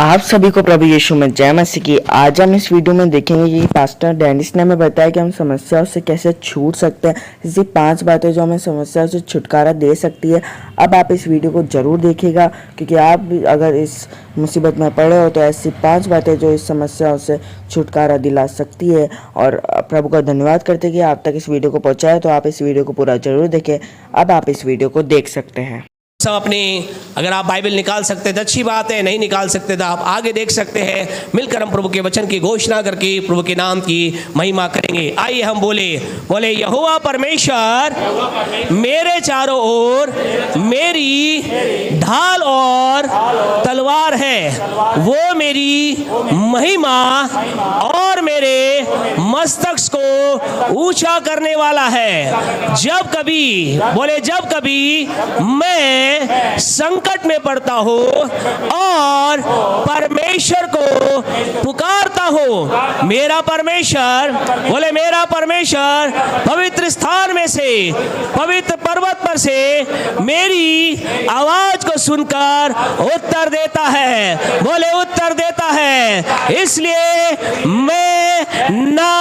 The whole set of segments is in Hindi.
आप सभी को प्रभु यीशु में जय मसीह की। आज हम इस वीडियो में देखेंगे कि पास्टर डेनिस ने हमें बताया कि हम समस्याओं से कैसे छूट सकते हैं। ऐसी 5 बातें जो हमें समस्याओं से छुटकारा दे सकती है। अब आप इस वीडियो को जरूर देखिएगा, क्योंकि आप भी अगर इस मुसीबत में पड़े हो तो ऐसी 5 बातें जो इस समस्याओं से छुटकारा दिला सकती है। और प्रभु का धन्यवाद करते कि आप तक इस वीडियो को पहुँचाए। तो आप इस वीडियो को पूरा जरूर देखें। अब आप इस वीडियो को देख सकते हैं। सब अपनी, अगर आप बाइबल निकाल सकते हैं तो अच्छी बात है, नहीं निकाल सकते तो आप आगे देख सकते हैं। मिलकर हम प्रभु के वचन की घोषणा करके प्रभु के नाम की महिमा करेंगे। आइए हम बोले यहोवा परमेश्वर मेरे चारों ओर मेरी ढाल और तलवार है, वो मेरी महिमा और मेरे मस्तक को ऊंचा करने वाला है। जब कभी मैं संकट में पड़ता हो और परमेश्वर को पुकारता हो, मेरा परमेश्वर पवित्र स्थान में से, पवित्र पर्वत पर से मेरी आवाज को सुनकर उत्तर देता है। इसलिए मैं ना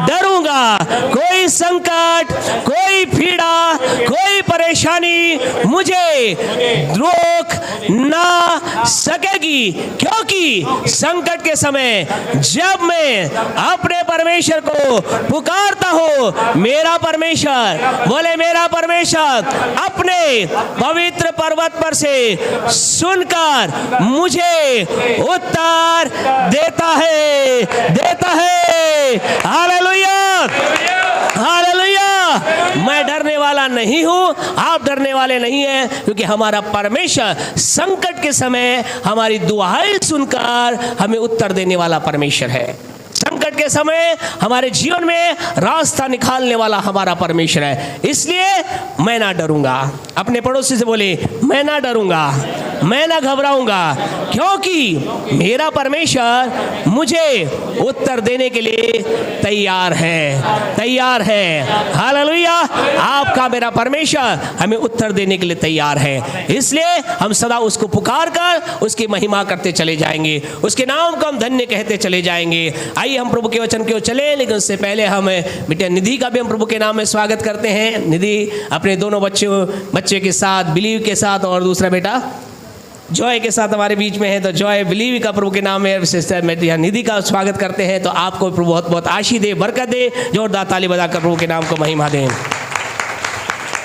डरूंगा। कोई संकट, कोई पीड़ा, कोई परेशानी मुझे रोक ना सकेगी, क्योंकि संकट के समय जब मैं अपने परमेश्वर को पुकारता हूं, मेरा परमेश्वर अपने पवित्र पर्वत पर से सुनकर मुझे उत्तर देता है। हालेलुया। मैं डरने वाला नहीं हूं, आप डरने वाले नहीं हैं, क्योंकि हमारा परमेश्वर संकट के समय हमारी दुआएं सुनकर हमें उत्तर देने वाला परमेश्वर है। संकट के समय हमारे जीवन में रास्ता निकालने वाला हमारा परमेश्वर है। इसलिए मैं ना डरूंगा। अपने पड़ोसी से बोले, मैं ना डरूंगा, मैं ना घबराऊंगा, क्योंकि मेरा परमेश्वर मुझे उत्तर देने के लिए तैयार है। हालेलुया। आपका मेरा परमेश्वर हमें उत्तर देने के लिए तैयार है। इसलिए हम सदा उसको पुकार कर उसकी महिमा करते चले जाएंगे, उसके नाम को हम धन्य कहते चले जाएंगे। आइए हम प्रभु के वचन की ओर चले, लेकिन उससे पहले हम बेटा निधि का भी हम प्रभु के नाम में स्वागत करते हैं। निधि अपने दोनों बच्चे के साथ, बिलीव के साथ और दूसरा बेटा जॉय के साथ हमारे बीच में है। तो जॉय बिलीव का प्रभु के नाम में निधि का स्वागत करते हैं। तो आपको प्रभु बहुत बहुत आशीष दे, बरकत दे। जोरदार ताली बजाकर प्रभु के नाम को महिमा दें।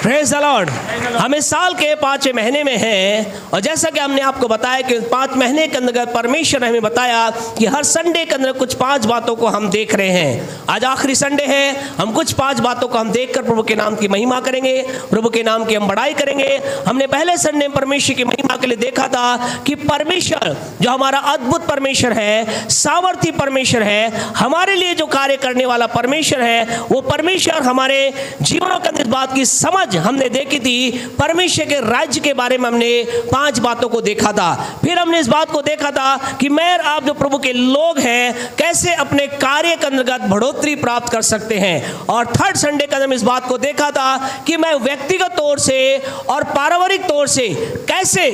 Praise the Lord. हम इस साल के 5वें महीने में हैं, और जैसा कि हमने आपको बताया कि 5 महीने के अंदर परमेश्वर ने हमें बताया कि हर संडे के अंदर कुछ 5 बातों को हम देख रहे हैं। आज आखिरी संडे है, हम कुछ 5 बातों को हम देखकर प्रभु के नाम की महिमा करेंगे, प्रभु के नाम की हम बड़ाई करेंगे। हमने पहले संडे में परमेश्वर की महिमा के लिए देखा था कि परमेश्वर जो हमारा अद्भुत परमेश्वर है, सामर्थी परमेश्वर है, हमारे लिए जो कार्य करने वाला परमेश्वर है, वो परमेश्वर हमारे जीवनों के अंदर इस बात की समझ हमने देखी थी। परमेश्वर के राज्य के बारे में हमने 5 बातों को देखा था। फिर हमने इस बात को देखा था कि मैं और आप जो प्रभु के लोग हैं, कैसे अपने कार्य के अंतर्गत बढ़ोतरी प्राप्त कर सकते हैं। और थर्ड संडे का हमने इस बात को देखा था कि मैं व्यक्तिगत तौर से और पारिवारिक तौर से कैसे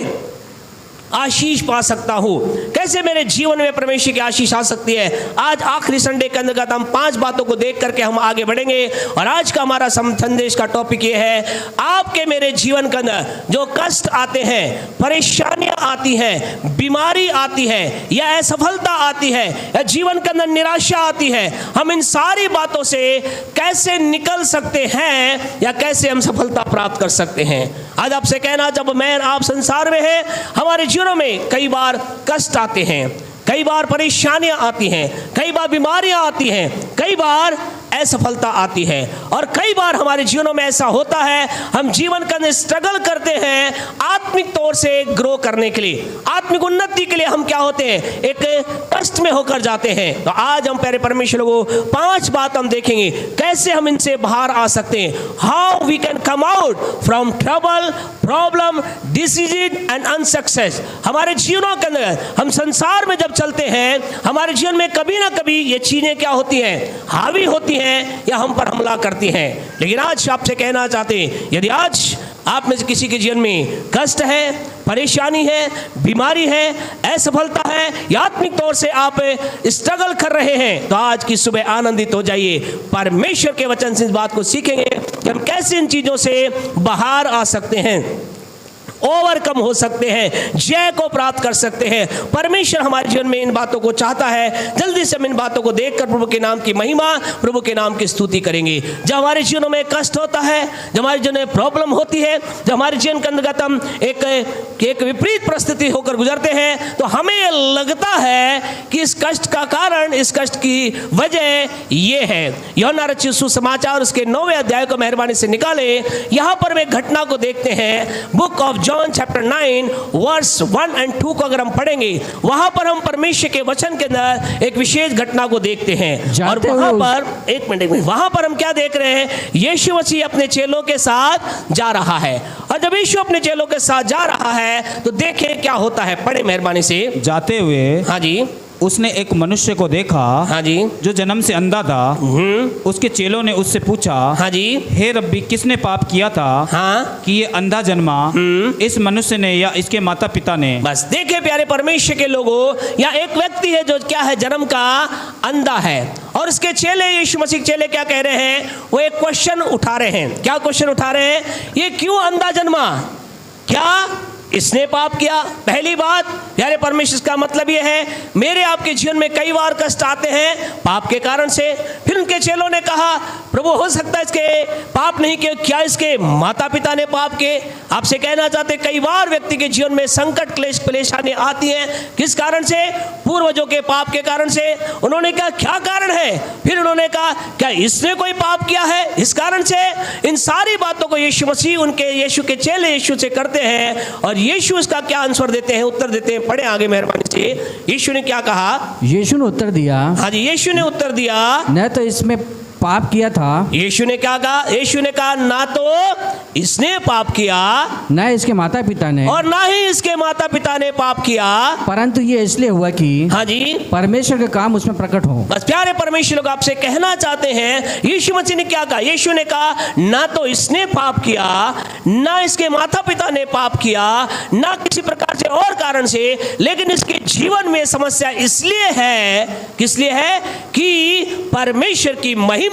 आशीष पा सकता हूं, कैसे मेरे जीवन में परमेश्वर की आशीष आ सकती है। आज आखिरी संडे के अंतर्गत हम 5 बातों को देख करके हम आगे बढ़ेंगे। और आज का हमारा संदेश का टॉपिक ये है, आपके मेरे जीवन के अंदर जो कष्ट आते हैं, परेशानियां आती हैं, बीमारी आती है, या असफलता आती है, या जीवन के अंदर निराशा आती है, हम इन सारी बातों से कैसे निकल सकते हैं, या कैसे हम सफलता प्राप्त कर सकते हैं। आज आपसे कहना, जब मैं आप संसार में हैं, हमारे जीवनों में कई बार कष्ट आते हैं, कई बार परेशानियां आती हैं, कई बार बीमारियां आती हैं, कई बार असफलता आती है, और कई बार हमारे जीवनों में ऐसा होता है, हम जीवन के अंदर स्ट्रगल करते हैं आत्मिक तौर से ग्रो करने के लिए, आत्मिक उन्नति के लिए हम क्या होते हैं, एक कष्ट में होकर जाते हैं। तो आज हम प्यारे परमेश्वर को 5 बात हम देखेंगे, कैसे हम इनसे बाहर आ सकते हैं। How we can come out from trouble, problem, disease and unsuccess. हमारे जीवनों के अंदर हम संसार में जब चलते हैं, हमारे जीवन में कभी ना कभी ये चीजें क्या होती हैं, हावी होती हैं या हम पर हमला करती हैं। लेकिन आज आपसे कहना चाहते हैं, यदि आज आप में से किसी के जीवन में कष्ट है, परेशानी है, बीमारी है, असफलता है, या आत्मिक तौर से आप स्ट्रगल कर रहे हैं, तो आज की सुबह आनंदित हो जाइए। परमेश्वर के वचन से इस बात को सीखेंगे कि हम कैसे इन चीजों से बाहर आ सकते हैं, ओवरकम हो सकते हैं, जय को प्राप्त कर सकते हैं। परमेश्वर हमारे जीवन में इन बातों को चाहता है। जल्दी से हम इन बातों को देखकर प्रभु के नाम की महिमा, प्रभु के नाम की स्तुति करेंगे। जब हमारे जीवनों में कष्ट होता है, जब हमारे जीवन में प्रॉब्लम होती है, जब हमारे जीवन के अंतर्गत हम एक विपरीत परिस्थिति होकर गुजरते हैं, तो हमें लगता है कि इस कष्ट का कारण, इस कष्ट की वजह ये है। यूहन्ना रचित सुसमाचार उसके 9वें अध्याय को मेहरबानी से निकाले। यहाँ पर एक घटना को देखते हैं। Book of John chapter 9 verse 1 और 2 को अगर हम पढ़ेंगे, वहां पर हम परमेश्वर के वचन के अंदर एक विशेष घटना को देखते हैं। और वहां पर एक मिनट वहां पर हम क्या देख रहे हैं? यीशु मसीह अपने चेलों के साथ जा रहा है। और जब यीशु अपने चेलों के साथ जा रहा है तो देखें क्या होता है। पढ़े मेहरबानी से। जाते हुए हाँ जी, उसने एक मनुष्य को देखा, हाँ जी, जो जन्म से अंधा था। उसके चेलों ने उससे पूछा, हाँ जी, हे रब्बी, किसने पाप किया था, हाँ, कि ये अंधा जन्मा, इस मनुष्य ने या इसके माता पिता ने? बस देखे प्यारे परमेश्वर के लोगों, या एक व्यक्ति है जो क्या है, जन्म का अंधा है। और उसके चेले, यीशु मसीह के चेले क्या कह रहे हैं? वो एक क्वेश्चन उठा रहे हैं। क्या क्वेश्चन उठा रहे हैं? ये क्यों अंधा जन्मा? क्या इसने पाप किया? पहली बात प्यारे परमेश्वर का मतलब यह है, मेरे आपके जीवन में कई बार कष्ट आते हैं पाप के कारण से। फिर उनके चेलों ने कहा, प्रभु हो सकता है इसके पाप नहीं किए, क्या इसके माता पिता ने पाप किए? आपसे कहना चाहते, कई बार व्यक्ति के जीवन में संकट, क्लेश, परेशानी आती है। किस कारण से? पूर्वजों के पाप के कारण से। उन्होंने कहा क्या कारण है? फिर उन्होंने कहा क्या इसने कोई पाप किया है इस कारण से? इन सारी बातों को यीशु मसीह, उनके यीशु के चेले यीशु से करते हैं। और यीशु इसका क्या आंसर देते हैं, उत्तर देते हैं। पढ़े आगे मेहरबानी से। यीशु ने क्या कहा? यीशु ने उत्तर दिया, हाँ जी, यीशु ने उत्तर दिया, न तो इसमें पाप किया था। यीशु ने क्या कहा? यीशु ने कहा ना तो इसने पाप किया, न इसके माता पिता ने, और ना ही इसके माता पिता ने पाप किया, परंतु ये इसलिए हुआ कि हाँ जी, परमेश्वर का काम उसमें प्रकट हो। बस प्यारे परमेश्वर लोग आपसे कहना चाहते हैं, यीशु मसीह ने क्या कहा? यीशु ने कहा ना तो इसने पाप किया, ना इसके माता पिता ने पाप किया, ना किसी प्रकार से और कारण से, लेकिन इसके जीवन में समस्या इसलिए है, किस लिए है? कि परमेश्वर की महिमा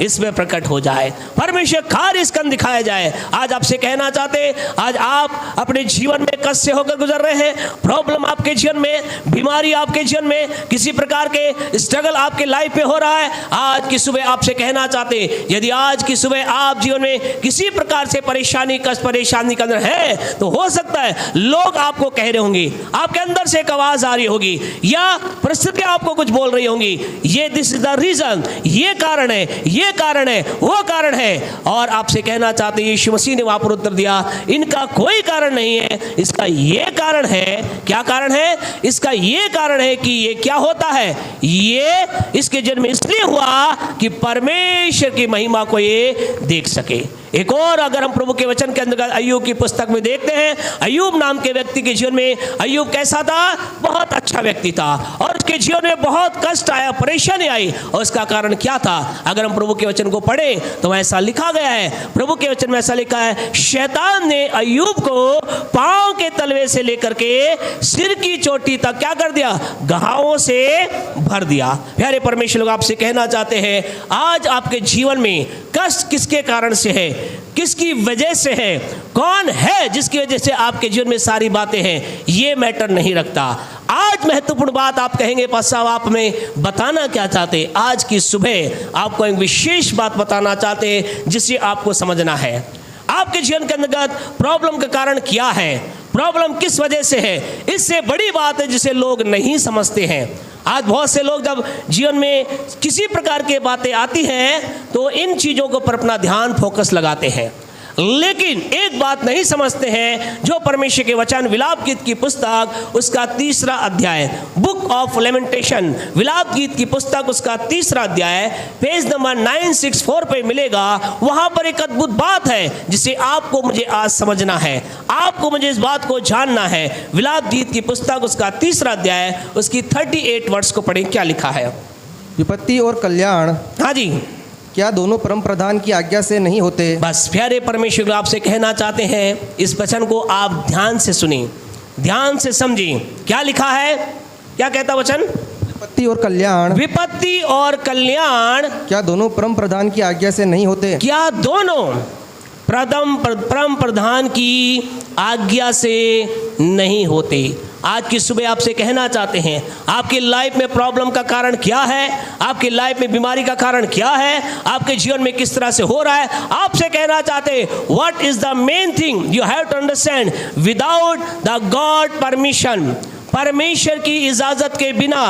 इसमें प्रकट हो जाए, परमेश्वर कार्य इसका दिखाया जाए। आज आपसे कहना चाहते, आज आप अपने जीवन में कष्ट से होकर गुजर रहे हैं, प्रॉब्लम आपके जीवन में, बीमारी आपके जीवन में, किसी प्रकार के स्ट्रगल आपके लाइफ में हो रहा है। आज की सुबह आपसे कहना चाहते, यदि आज की सुबह आप जीवन में किसी प्रकार से परेशानी, कष्ट, परेशानी के अंदर है, तो हो सकता है लोग आपको कह रहे होंगे, आपके अंदर से एक आवाज आ रही होगी, या परिस्थिति आपको कुछ बोल रही होंगी, ये दिस इज द रीजन, ये कारण है, ये कारण है, वो कारण है। और आपसे कहना चाहते, यीशु मसीह ने वहां पर उत्तर दिया, इनका कोई कारण नहीं है, इसका ये कारण है। क्या कारण है? इसका ये कारण है कि ये क्या होता है, ये इसके जन्म इसलिए हुआ कि परमेश्वर की महिमा को ये देख सके। एक और अगर हम प्रभु के वचन के अंदर अय्यूब की पुस्तक में देखते हैं, अय्यूब नाम के व्यक्ति के जीवन में, अय्यूब कैसा था? बहुत अच्छा व्यक्ति था, और उसके जीवन में बहुत कष्ट आया, परेशानी आई, और उसका कारण क्या था? अगर हम प्रभु के वचन को पढ़ें तो ऐसा लिखा गया है, प्रभु के वचन में ऐसा लिखा है, शैतान ने अय्यूब को पांव के तलवे से लेकर के सिर की चोटी तक क्या कर दिया? घावों से भर दिया। प्यारे परमेश्वर लोग आपसे कहना चाहते हैं, आज आपके जीवन में कष्ट किसके कारण से है, किसकी वजह से है, कौन है जिसकी वजह से आपके जीवन में सारी बातें हैं, ये मैटर नहीं रखता। आज महत्वपूर्ण बात आप कहेंगे, पास साहब आप में बताना क्या चाहते? आज की सुबह आपको एक विशेष बात बताना चाहते जिसे आपको समझना है। आपके जीवन के अंतर्गत प्रॉब्लम का कारण क्या है, प्रॉब्लम किस वजह से है, इससे बड़ी बात है जिसे लोग नहीं समझते हैं। आज बहुत से लोग जब जीवन में किसी प्रकार की बातें आती हैं तो इन चीज़ों के ऊपर अपना ध्यान, फोकस लगाते हैं, लेकिन एक बात नहीं समझते हैं, जो परमेश्वर के वचन विलाप गीत की पुस्तक उसका 3रा अध्याय, बुक ऑफ लेमेंटेशन, विलाप गीत की पुस्तक उसका 3रा अध्याय, पेज नंबर 964 पे मिलेगा। वहां पर एक अद्भुत बात है जिसे आपको मुझे आज समझना है, आपको मुझे इस बात को जानना है। विलाप गीत की पुस्तक उसका 3रा अध्याय, उसकी 38 वर्ड्स को पढ़ें, क्या लिखा है? विपत्ति और कल्याण हाँ जी, क्या दोनों परम प्रधान की आज्ञा से नहीं होते? बस प्यारे परमेश्वर आपसे कहना चाहते हैं, इस वचन को आप ध्यान से सुनिए, ध्यान से समझिए। क्या लिखा है, क्या कहता वचन? विपत्ति और कल्याण, विपत्ति और कल्याण क्या दोनों परम प्रधान की आज्ञा से नहीं होते? क्या दोनों परम प्रधान की आज्ञा से नहीं होते? आज की सुबह आपसे कहना चाहते हैं, आपकी लाइफ में प्रॉब्लम का कारण क्या है, आपकी लाइफ में बीमारी का कारण क्या है, आपके जीवन में किस तरह से हो रहा है, आपसे कहना चाहते हैं what is the main thing you have to understand, without the God permission, परमेश्वर की इजाजत के बिना,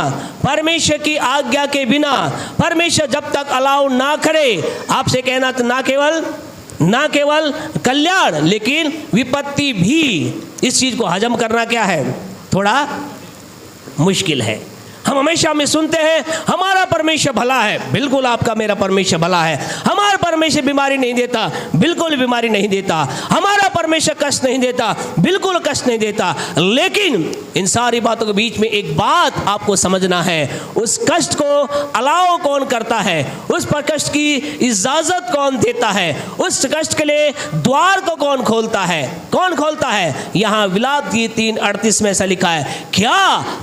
परमेश्वर की आज्ञा के बिना, परमेश्वर जब तक अलाउ ना करे, आपसे कहना तो ना केवल कल्याण लेकिन विपत्ति भी। इस चीज को हजम करना क्या है, थोड़ा मुश्किल है। हम हमेशा में सुनते हैं हमारा परमेश्वर भला है, बिल्कुल आपका मेरा परमेश्वर भला है। हमारा परमेश्वर बीमारी नहीं देता, बिल्कुल बीमारी नहीं देता। हमारा परमेश्वर कष्ट नहीं देता, बिल्कुल कष्ट नहीं देता। लेकिन इन सारी बातों के बीच में एक बात आपको समझना है, उस कष्ट को अलाउ कौन करता है, उस पर कष्ट की इजाजत कौन देता है, उस कष्ट के लिए द्वार को कौन खोलता है, कौन खोलता है? यहाँ विलाप की 3:38 में ऐसा लिखा है, क्या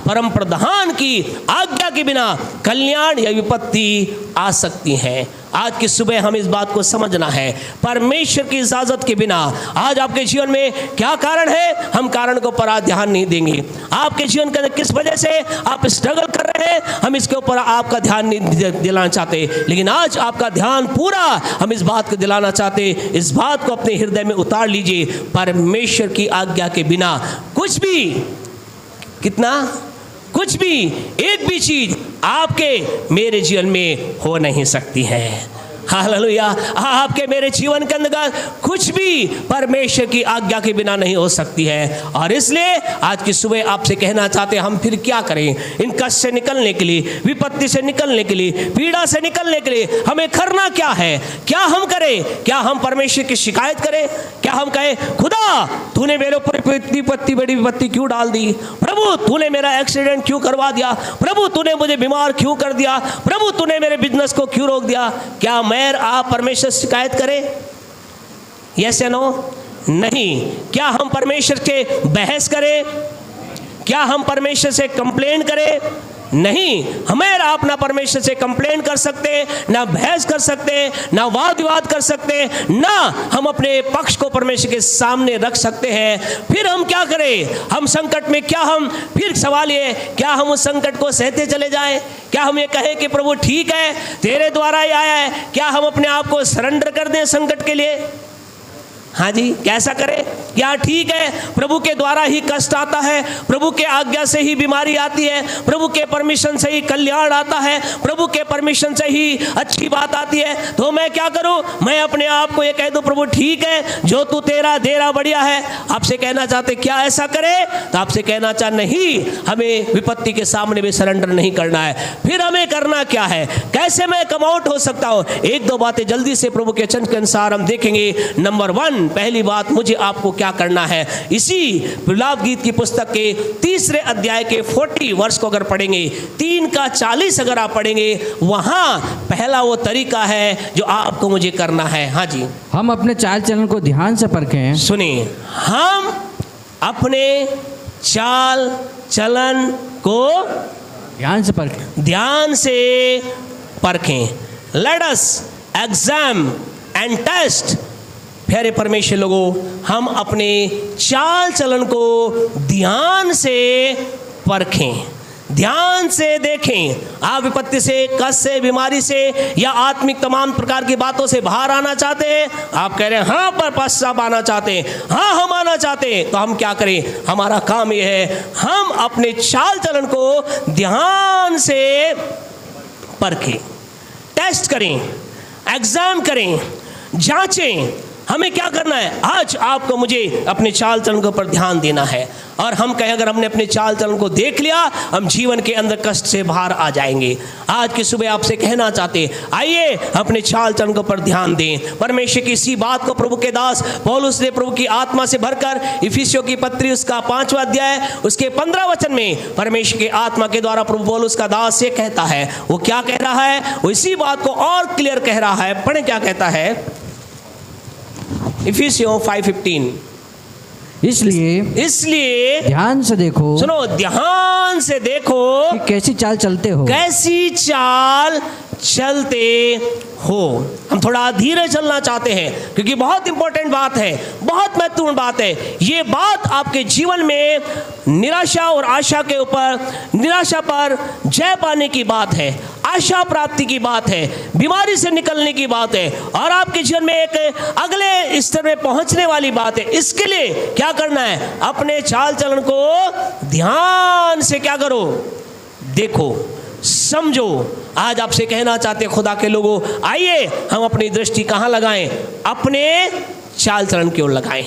परम प्रधान की आज्ञा के बिना कल्याण या विपत्ति आ सकती है? आज की सुबह हम इस बात को समझना है, परमेश्वर की इजाजत के बिना आज आपके जीवन में क्या कारण है, हम कारण को पर ध्यान नहीं देंगे। आपके जीवन के किस वजह से आप स्ट्रगल कर रहे हैं, हम इसके ऊपर आपका ध्यान नहीं दिलाना चाहते। लेकिन आज आपका ध्यान पूरा हम इस बात को दिलाना चाहते, इस बात को अपने हृदय में उतार लीजिए, परमेश्वर की आज्ञा के बिना कुछ भी, कितना कुछ भी, एक भी चीज आपके मेरे जीवन में हो नहीं सकती है। हालेलुया। आपके मेरे जीवन के अंदर कुछ भी परमेश्वर की आज्ञा के बिना नहीं हो सकती है। और इसलिए आज की सुबह आपसे कहना चाहते हैं, हम फिर क्या करें? इन कष्ट से निकलने के लिए, विपत्ति से निकलने के लिए, पीड़ा से निकलने के लिए हमें करना क्या है? क्या हम करें? क्या हम परमेश्वर की शिकायत करें? क्या हम कहें खुदा तूने मेरे ऊपर इतनी बड़ी विपत्ति क्यों डाल दी? प्रभु तूने मेरा एक्सीडेंट क्यों करवा दिया? प्रभु तूने मुझे बीमार क्यों कर दिया? प्रभु तूने मेरे बिजनेस को क्यों रोक दिया? क्या मैं आप परमेश्वर से शिकायत करें? यस या नो? नहीं। क्या हम परमेश्वर के बहस करें? क्या हम परमेश्वर से कंप्लेन करें? नहीं। हमें आप ना परमेश्वर से कंप्लेन कर सकते, ना बहस कर सकते, ना वाद विवाद कर सकते, ना हम अपने पक्ष को परमेश्वर के सामने रख सकते हैं। फिर हम क्या करें? हम संकट में क्या हम, फिर सवाल ये, क्या हम उस संकट को सहते चले जाएं? क्या हम ये कहें कि प्रभु ठीक है तेरे द्वारा ही आया है? क्या हम अपने आप को सरेंडर कर दें संकट के लिए? हाँ जी, कैसा करें? क्या ठीक है प्रभु के द्वारा ही कष्ट आता है, प्रभु के आज्ञा से ही बीमारी आती है, प्रभु के परमिशन से ही कल्याण आता है, प्रभु के परमिशन से ही अच्छी बात आती है, तो मैं क्या करूं? मैं अपने आप को ये कह दूं प्रभु ठीक है, जो तू तेरा देरा बढ़िया है। आपसे कहना चाहते क्या ऐसा करे? तो आपसे कहना चाह नहीं, हमें विपत्ति के सामने भी सरेंडर नहीं करना है। फिर हमें करना क्या है? कैसे मैं कम आउट हो सकता हूं? एक दो बातें जल्दी से प्रभु के वचन के अनुसार हम देखेंगे। नंबर 1, पहली बात, मुझे आपको क्या करना है? इसी विलाप गीत की पुस्तक के 3 अध्याय के 40 वर्ष को अगर पढ़ेंगे, 3 का 40 अगर आप पढ़ेंगे, वहां पहला वो तरीका है जो आपको मुझे करना है। हाँ जी, हम अपने चाल चलन को ध्यान से परखें। सुनिए, हम अपने चाल चलन को ध्यान से परखें, ध्यान से परखें। Let us exam and test. प्यारे परमेश्वर लोगों, हम अपने चाल चलन को ध्यान से परखें, ध्यान से देखें। आप विपत्ति से, कष्ट से, बीमारी से या आत्मिक तमाम प्रकार की बातों से बाहर आना चाहते हैं, आप कह रहे हैं हाँ पर पश्चाताप आना चाहते हैं, हाँ हम आना चाहते हैं, तो हम क्या करें? हमारा काम यह है, हम अपने चाल चलन को ध्यान से परखें, टेस्ट करें, एग्जाम करें, जांचें। हमें क्या करना है? आज आपको मुझे अपने चाल चलन के ऊपर ध्यान देना है। और हम कहें अगर हमने अपने चाल चलन को देख लिया, हम जीवन के अंदर कष्ट से बाहर आ जाएंगे। आज की सुबह आपसे कहना चाहते, आइए अपने चाल चलन को पर ध्यान दें। परमेश्वर की इसी बात को प्रभु के दास पौलुस ने प्रभु की आत्मा से भरकर इफिसियों की पत्री उसका 5वां अध्याय उसके 15 वचन में परमेश्वर के आत्मा के द्वारा प्रभु पौलुस का दास से कहता है। वो क्या कह रहा है? वो इसी बात को और क्लियर कह रहा है। पढ़े क्या कहता है, इफिसियों 5:15। इसलिए ध्यान से देखो, सुनो, ध्यान से देखो कि कैसी चाल चलते हो, कैसी चाल चलते हो। हम थोड़ा धीरे चलना चाहते हैं क्योंकि बहुत इंपॉर्टेंट बात है, बहुत महत्वपूर्ण बात है। ये बात आपके जीवन में निराशा और आशा के ऊपर, निराशा पर जय पाने की बात है, आशा प्राप्ति की बात है, बीमारी से निकलने की बात है और आपके जीवन में एक अगले स्तर में पहुंचने वाली बात है। इसके लिए क्या करना है? अपने चाल चलन को ध्यान से क्या करो? देखो, समझो। आज आपसे कहना चाहते हैं खुदा के लोगों, आइए हम अपनी दृष्टि कहाँ लगाएं? अपने चाल चलन की ओर लगाएं।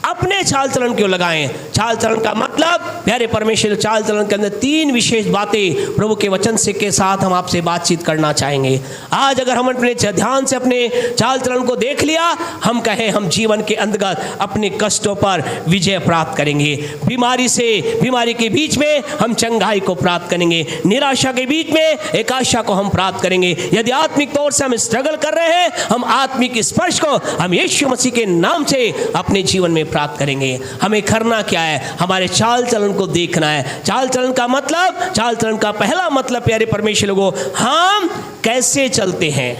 अपने चाल चलन क्यों लगाएं? चाल चलन का मतलब प्यारे परमेश्वर, चाल चलन के अंदर 3 विशेष बातें प्रभु के वचन से के साथ हम आपसे बातचीत करना चाहेंगे। आज अगर हम अपने ध्यान से अपने चाल चलन को देख लिया, हम कहें हम जीवन के अंतर्गत अपने कष्टों पर विजय प्राप्त करेंगे। बीमारी के बीच में हम चंगाई को प्राप्त करेंगे, निराशा के बीच में एक आशा को हम प्राप्त करेंगे। यदि आत्मिक तौर से हम स्ट्रगल कर रहे हैं, हम आत्मिक स्पर्श को हम यीशु मसीह के नाम से अपने जीवन में प्राप्त करेंगे। हमें करना क्या है? हमारे चाल चलन को देखना है। चाल चलन का मतलब, चाल चलन का पहला मतलब प्यारे परमेश्वर लोगों, हम कैसे चलते हैं,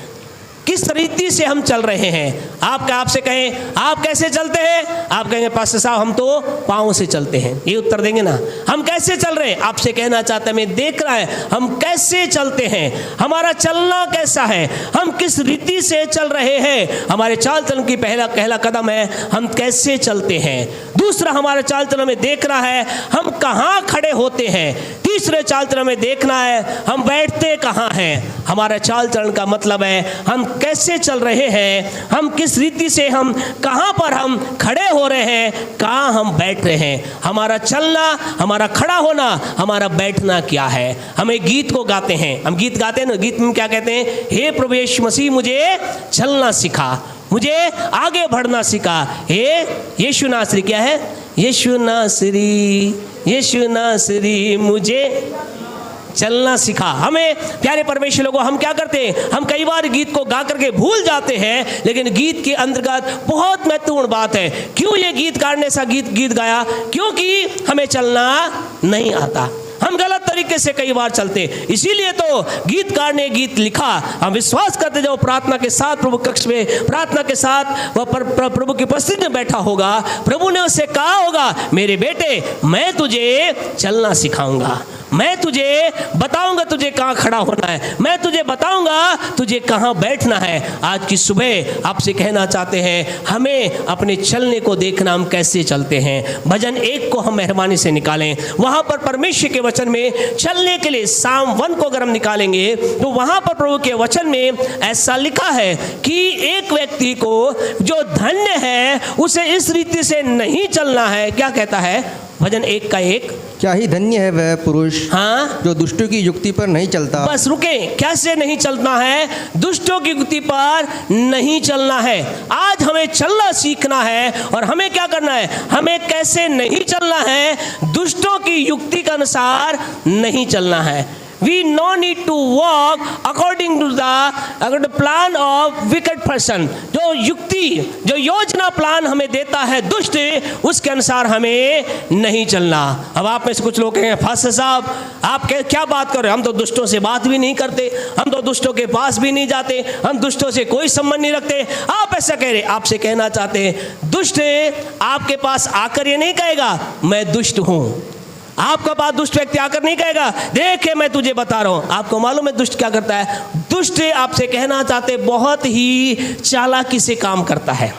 किस रीति से हम चल रहे हैं। आपसे कहें आप कैसे चलते हैं, आप कहेंगे पास्टर साहब हम तो पाँव से चलते हैं, ये उत्तर देंगे ना। हम कैसे चल रहे हैं? आपसे कहना चाहता है मैं देख रहा है हम कैसे चलते हैं, हमारा चलना कैसा है, हम किस रीति से चल रहे हैं। हमारे चाल चलन की पहला कदम है हम कैसे चलते हैं। दूसरा हमारे चाल चलन में देखना है हम कहाँ खड़े होते हैं। तीसरे चाल चलन में देखना है हम बैठते कहाँ हैं। हमारा चाल चलन का मतलब है हम कैसे चल रहे हैं, हम किस रीति से, हम कहाँ पर हम खड़े हो रहे हैं, कहाँ हम बैठ रहे हैं। हमारा चलना, हमारा खड़ा होना, हमारा बैठना क्या है। हम एक गीत को गाते हैं, हम गीत गाते हैं ना, गीत में क्या कहते हैं? हे प्रभु यीशु मसीह मुझे चलना सिखा, मुझे आगे बढ़ना सिखा। हे यीशु नासरी, क्या है? यीशु नासरी मुझे चलना सिखा। हमें प्यारे परमेश्वर लोगों, हम क्या करते हैं? हम कई बार गीत को गा करके भूल जाते हैं, लेकिन गीत के अंतर्गत बहुत महत्वपूर्ण बात है। क्यों ये गीतकार ने ऐसा गीत गाया? क्योंकि हमें चलना नहीं आता, हम गलत तरीके से कई बार चलते। इसीलिए तो गीतकार ने गीत लिखा। हम विश्वास करते जब प्रार्थना के साथ प्रभु कक्ष में, प्रार्थना के साथ वह प्रभु की उपस्थिति में बैठा होगा, प्रभु ने उससे कहा होगा मेरे बेटे मैं तुझे चलना सिखाऊंगा, मैं तुझे बताऊंगा तुझे कहाँ खड़ा होना है, मैं तुझे बताऊंगा तुझे कहाँ बैठना है। आज की सुबह आपसे कहना चाहते हैं हमें अपने चलने को देखना, हम कैसे चलते हैं। भजन 1 को हम मेहरबानी से निकालें। वहाँ पर परमेश्वर के वचन में चलने के लिए साम 1 को अगर हम निकालेंगे तो वहाँ पर प्रभु के वचन में ऐसा लिखा है कि एक व्यक्ति को जो धन्य है उसे इस रीति से नहीं चलना है। क्या कहता है भजन 1 का 1? क्या ही धन्य है वह पुरुष, हाँ, जो दुष्टों की युक्ति पर नहीं चलता। बस रुके, कैसे नहीं चलना है? दुष्टों की युक्ति पर नहीं चलना है। आज हमें चलना सीखना है और हमें क्या करना है? हमें कैसे नहीं चलना है? दुष्टों की युक्ति के अनुसार नहीं चलना है। We no need to walk according to the plan of wicked person। जो युक्ति, जो योजना प्लान हमें देता है दुष्ट, उसके अनुसार हमें नहीं चलना। अब आप में से कुछ लोग कहेंगे फास्टर साहब आप क्या बात कर रहे हो, हम तो दुष्टों से बात भी नहीं करते, हम तो दुष्टों के पास भी नहीं जाते, हम दुष्टों से कोई संबंध नहीं रखते। आप ऐसा कह रहे, आपसे कहना चाहते हैं दुष्ट आपके पास आकर ये नहीं कहेगा मैं दुष्ट हूँ। आपका बात दुष्ट व्यक्ति आकर नहीं कहेगा देखे मैं तुझे बता रहा हूं। आपको मालूम है दुष्ट क्या करता है? दुष्ट आपसे कहना चाहते बहुत ही चालाकी से काम करता है।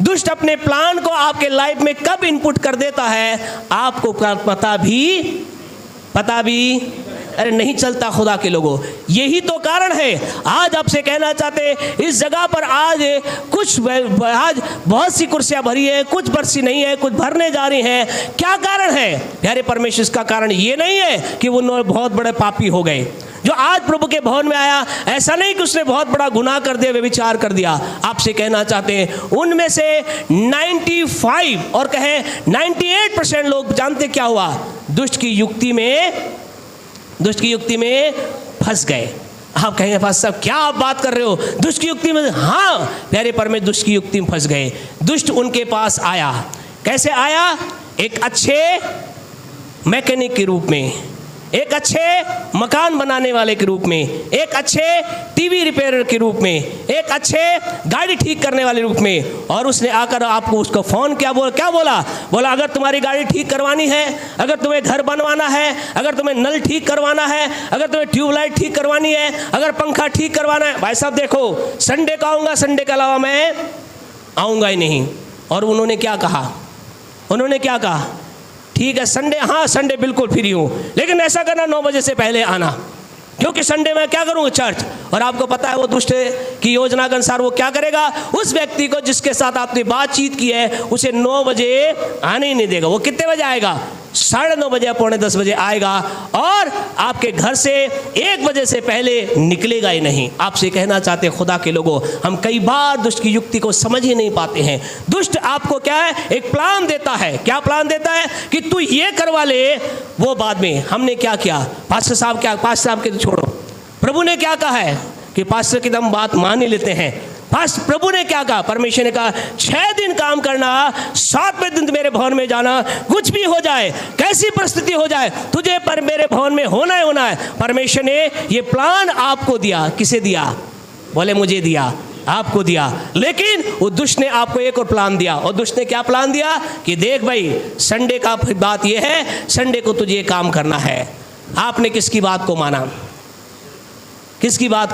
दुष्ट अपने प्लान को आपके लाइफ में कब इनपुट कर देता है आपको पता भी अरे नहीं चलता खुदा के लोगों। यही तो कारण है आज आपसे कहना चाहते इस जगह पर आज बहुत सी कुर्सियां भरी है, कुछ भरसी नहीं है, कुछ भरने जा रही हैं। क्या कारण है प्यारे परमेश्वर? इसका कारण ये नहीं है कि वो बहुत बड़े पापी हो गए। जो आज प्रभु के भवन में आया, ऐसा नहीं कि उसने बहुत बड़ा गुनाह कर दिया, व्यभिचार कर दिया। आपसे कहना चाहते हैं उनमें से 95 और कहें 98% लोग जानते क्या हुआ? दुष्ट की युक्ति में फंस गए। आप कहेंगे पास साहब क्या आप बात कर रहे हो, दुष्ट की युक्ति में? हाँ प्यारे परमेश्वर, दुष्ट की युक्ति में फंस गए। दुष्ट उनके पास आया। कैसे आया? एक अच्छे मैकेनिक के रूप में, एक अच्छे मकान बनाने वाले के रूप में, एक अच्छे टीवी रिपेयरर के रूप में, एक अच्छे गाड़ी ठीक करने वाले रूप में। और उसने आकर आपको उसको फ़ोन क्या बोला? अगर तुम्हारी गाड़ी ठीक करवानी है, अगर तुम्हें घर बनवाना है, अगर तुम्हें नल ठीक करवाना है, अगर तुम्हें ट्यूबलाइट ठीक करवानी है, अगर पंखा ठीक करवाना है, भाई साहब देखो संडे को आऊँगा, संडे के अलावा मैं आऊँगा ही नहीं। और उन्होंने क्या कहा? ठीक है संडे, हाँ संडे बिल्कुल फ्री हूँ, लेकिन ऐसा करना 9 बजे से पहले आना, क्योंकि संडे में क्या करूँगा? चर्च। और आपको पता है वो दुष्ट की योजना के अनुसार वो क्या करेगा? उस व्यक्ति को जिसके साथ आपने बातचीत की है उसे 9 बजे आने ही नहीं देगा। वो कितने बजे आएगा? 9:30 बजे, 9:45 बजे आएगा और आपके घर से 1 बजे से पहले निकलेगा ही नहीं। आपसे कहना चाहते खुदा के लोगों, हम कई बार दुष्ट की युक्ति को समझ ही नहीं पाते हैं। दुष्ट आपको क्या है? एक प्लान देता है। क्या प्लान देता है? कि तू ये करवा ले, वो बाद में। हमने क्या किया? पास्टर साहब के छोड़ो, प्रभु ने क्या कहा है कि पास्टर की हम बात मान ही लेते हैं। प्रभु ने क्या कहा? परमेश्वर ने कहा 6 दिन काम करना, 7वें दिन मेरे भवन में जाना, कुछ भी हो जाए, कैसी परिस्थिति हो जाए, तुझे पर मेरे भवन में होना है। परमेश्वर ने ये प्लान आपको दिया। किसे दिया? बोले मुझे दिया, आपको दिया। लेकिन वो दुष्ट ने आपको एक और प्लान दिया। और दुष्ट ने क्या प्लान दिया? कि देख भाई, संडे का बात ये है, संडे को तुझे काम करना है। आपने किसकी बात को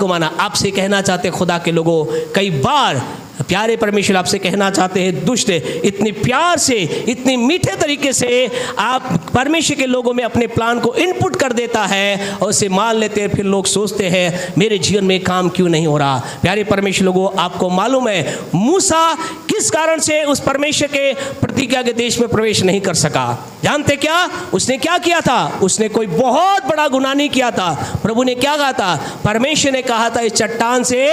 माना? आपसे कहना चाहते खुदा के लोगों, कई बार प्यारे परमेश्वर आपसे कहना चाहते हैं दुष्ट इतने प्यार से, इतने मीठे तरीके से आप परमेश्वर के लोगों में अपने प्लान को इनपुट कर देता है और उसे मान लेते हैं। फिर लोग सोचते हैं मेरे जीवन में काम क्यों नहीं हो रहा। प्यारे परमेश्वर लोगों, आपको मालूम है मूसा किस कारण से उस परमेश्वर के प्रतिज्ञा के देश में प्रवेश नहीं कर सका? जानते क्या? उसने क्या किया था? उसने कोई बहुत बड़ा गुनाह नहीं किया था। प्रभु ने क्या कहा था? परमेश्वर ने कहा था इस चट्टान से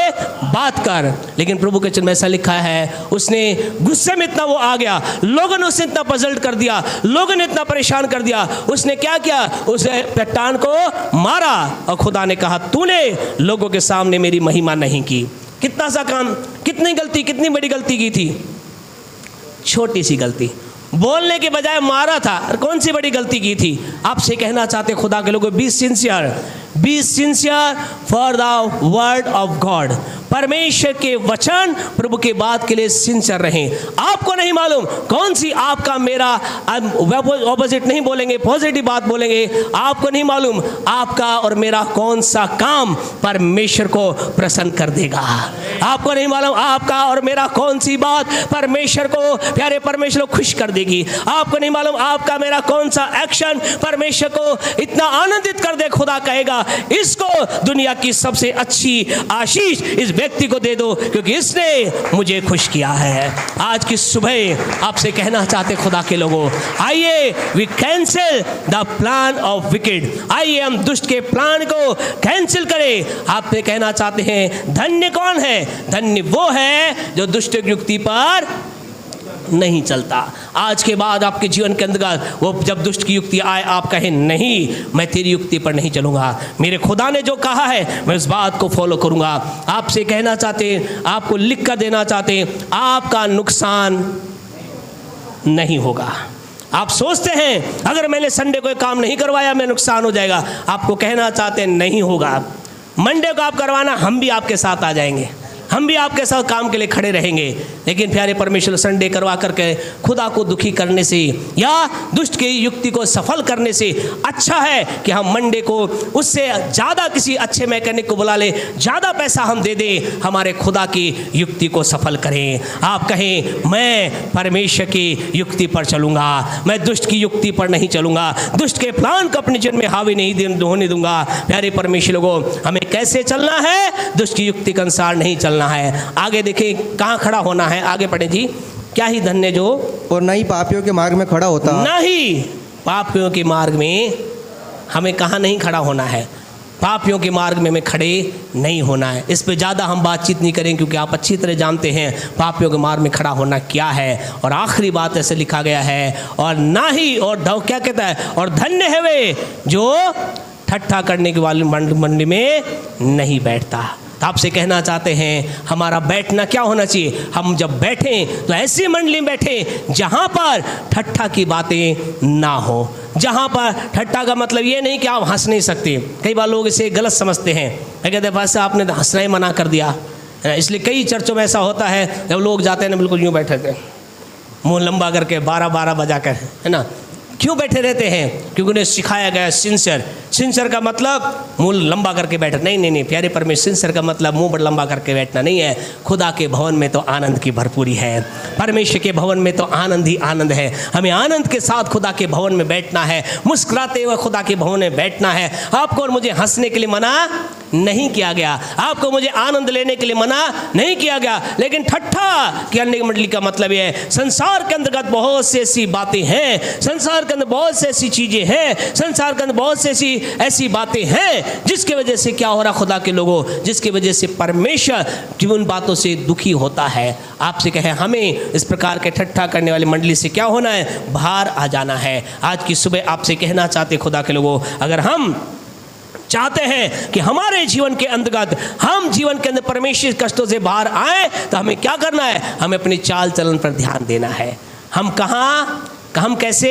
बात कर, लेकिन प्रभु के चरण में ऐसा लिखा है उसने गुस्से में इतना वो आ गया, लोगों ने उसे इतना पजल्ट कर दिया, लोगों ने इतना परेशान कर दिया। उसने क्या किया? उसे चट्टान को मारा और खुदा ने कहा तूने लोगों के सामने मेरी महिमा नहीं की। कितना सा काम, कितनी गलती, कितनी बड़ी गलती की थी? छोटी सी गलती, बोलने के बजाय मारा था। कौन सी बड़ी गलती की थी? आपसे कहना चाहते खुदा के लोगों, be sincere for the word of God. परमेश्वर के वचन, प्रभु के बात के लिए सिंसियर रहें। आपको नहीं मालूम कौन सी आपका मेरा ऑपोजिट नहीं बोलेंगे, पॉजिटिव बात बोलेंगे। आपको नहीं मालूम आपका और मेरा कौन सा काम परमेश्वर को प्रसन्न कर देगा। आपको नहीं मालूम आपका और मेरा कौन सी बात परमेश्वर को, प्यारे परमेश्वर को खुश कर देगी। आपको नहीं मालूम आपका मेरा कौन सा एक्शन परमेश्वर को इतना आनंदित कर दे, खुदा कहेगा इसको दुनिया की सबसे अच्छी आशीष इस व्यक्ति को दे दो, क्योंकि इसने मुझे खुश किया है। आज की सुबह आपसे कहना चाहते खुदा के लोगों, आइए we cancel the plan of wicked. आइए हम दुष्ट के प्लान को कैंसिल करें। आपसे कहना चाहते हैं धन्य कौन है? धन्य वो है जो दुष्ट की युक्ति पर नहीं चलता। आज के बाद आपके जीवन के अंदर वो जब दुष्ट की युक्ति आए, आप कहें नहीं, मैं तेरी युक्ति पर नहीं चलूंगा, मेरे खुदा ने जो कहा है मैं उस बात को फॉलो करूंगा। आपसे कहना चाहते हैं, आपको लिख कर देना चाहते हैं, आपका नुकसान नहीं होगा। आप सोचते हैं अगर मैंने संडे को काम नहीं करवाया मैं नुकसान हो जाएगा। आपको कहना चाहते हैं नहीं होगा। मंडे को आप करवाना, हम भी आपके साथ आ जाएंगे। हम भी आपके साथ काम के लिए खड़े रहेंगे। लेकिन प्यारे परमेश्वर, संडे करवा करके खुदा को दुखी करने से या दुष्ट की युक्ति को सफल करने से अच्छा है कि हम मंडे को उससे ज़्यादा किसी अच्छे मैकेनिक को बुला ले, ज़्यादा पैसा हम दे दें, हमारे खुदा की युक्ति को सफल करें। आप कहें मैं परमेश्वर की युक्ति पर चलूँगा, मैं दुष्ट की युक्ति पर नहीं चलूँगा, दुष्ट के प्लान को अपने जीवन में हावी नहीं होने दूंगा। प्यारे परमेश्वर लोगों, हमें कैसे चलना है? दुष्ट की युक्ति के अनुसार नहीं चलना है। आगे देखिए कहाँ खड़ा होना है, आगे पढ़े जी। क्या ही धन्य जो और न ही पापियों के मार्ग में खड़ा होता। नहीं, पापियों के मार्ग में हमें कहाँ नहीं खड़ा होना है? पापियों के मार्ग में हमें खड़े नहीं होना है। इस पे ज़्यादा हम बातचीत नहीं करें क्योंकि आप अच्छी तरह जानते हैं पापियों के मार्ग में खड़ा होना क्या है। और आखिरी बात ऐसे लिखा गया है, और ना ही, और क्या कहता है, और धन्य है वे जो ठट्ठा करने के वाली मंडली में नहीं बैठता। तो आपसे कहना चाहते हैं हमारा बैठना क्या होना चाहिए? हम जब बैठें तो ऐसी मंडली में बैठें जहाँ पर ठट्ठा की बातें ना हो। जहाँ पर ठट्ठा का मतलब ये नहीं कि आप हंस नहीं सकते। कई बार लोग इसे गलत समझते हैं, कहते हैं बस आपने हंसना ही मना कर दिया। इसलिए कई चर्चों में ऐसा होता है, जब लोग जाते हैं ना बिल्कुल यूँ बैठे थे, मुँह लंबा करके 12-12 बजा कर, है ना। क्यों बैठे रहते हैं? क्योंकि उन्हें सिखाया गया सिंसर का मतलब मुंह लंबा करके बैठना। नहीं, प्यारे परमेश्वर, सिंसर का मतलब मुंह बड़ा लंबा करके बैठना नहीं है। खुदा के भवन में तो आनंद की भरपूरी है, परमेश्वर के भवन में तो आनंद ही आनंद है। हमें आनंद के साथ खुदा के भवन में बैठना है, मुस्कुराते हुए खुदा के भवन में बैठना है। आपको और मुझे हंसने के लिए मना नहीं किया गया, आपको मुझे आनंद लेने के लिए मना नहीं किया गया। लेकिन ठट्ठा करने की मंडली का मतलब यह है, संसार के अंतर्गत बहुत सी ऐसी बातें हैं, संसार के अंदर बहुत सी ऐसी चीज़ें हैं, संसार के अंदर बहुत सी ऐसी बातें हैं जिसकी वजह से क्या हो रहा खुदा के लोगों, जिसकी वजह से परमेश्वर उन बातों से दुखी होता है। आपसे कहे हमें इस प्रकार के ठट्ठा करने वाली मंडली से क्या होना है? बाहर आ जाना है। आज की सुबह आपसे कहना चाहते खुदा के लोगों, अगर हम चाहते हैं कि हमारे जीवन के अंतर्गत हम जीवन के अंदर परमेश्वर कष्टों से बाहर आए, तो हमें क्या करना है? हमें अपनी चाल चलन पर ध्यान देना है। हम कैसे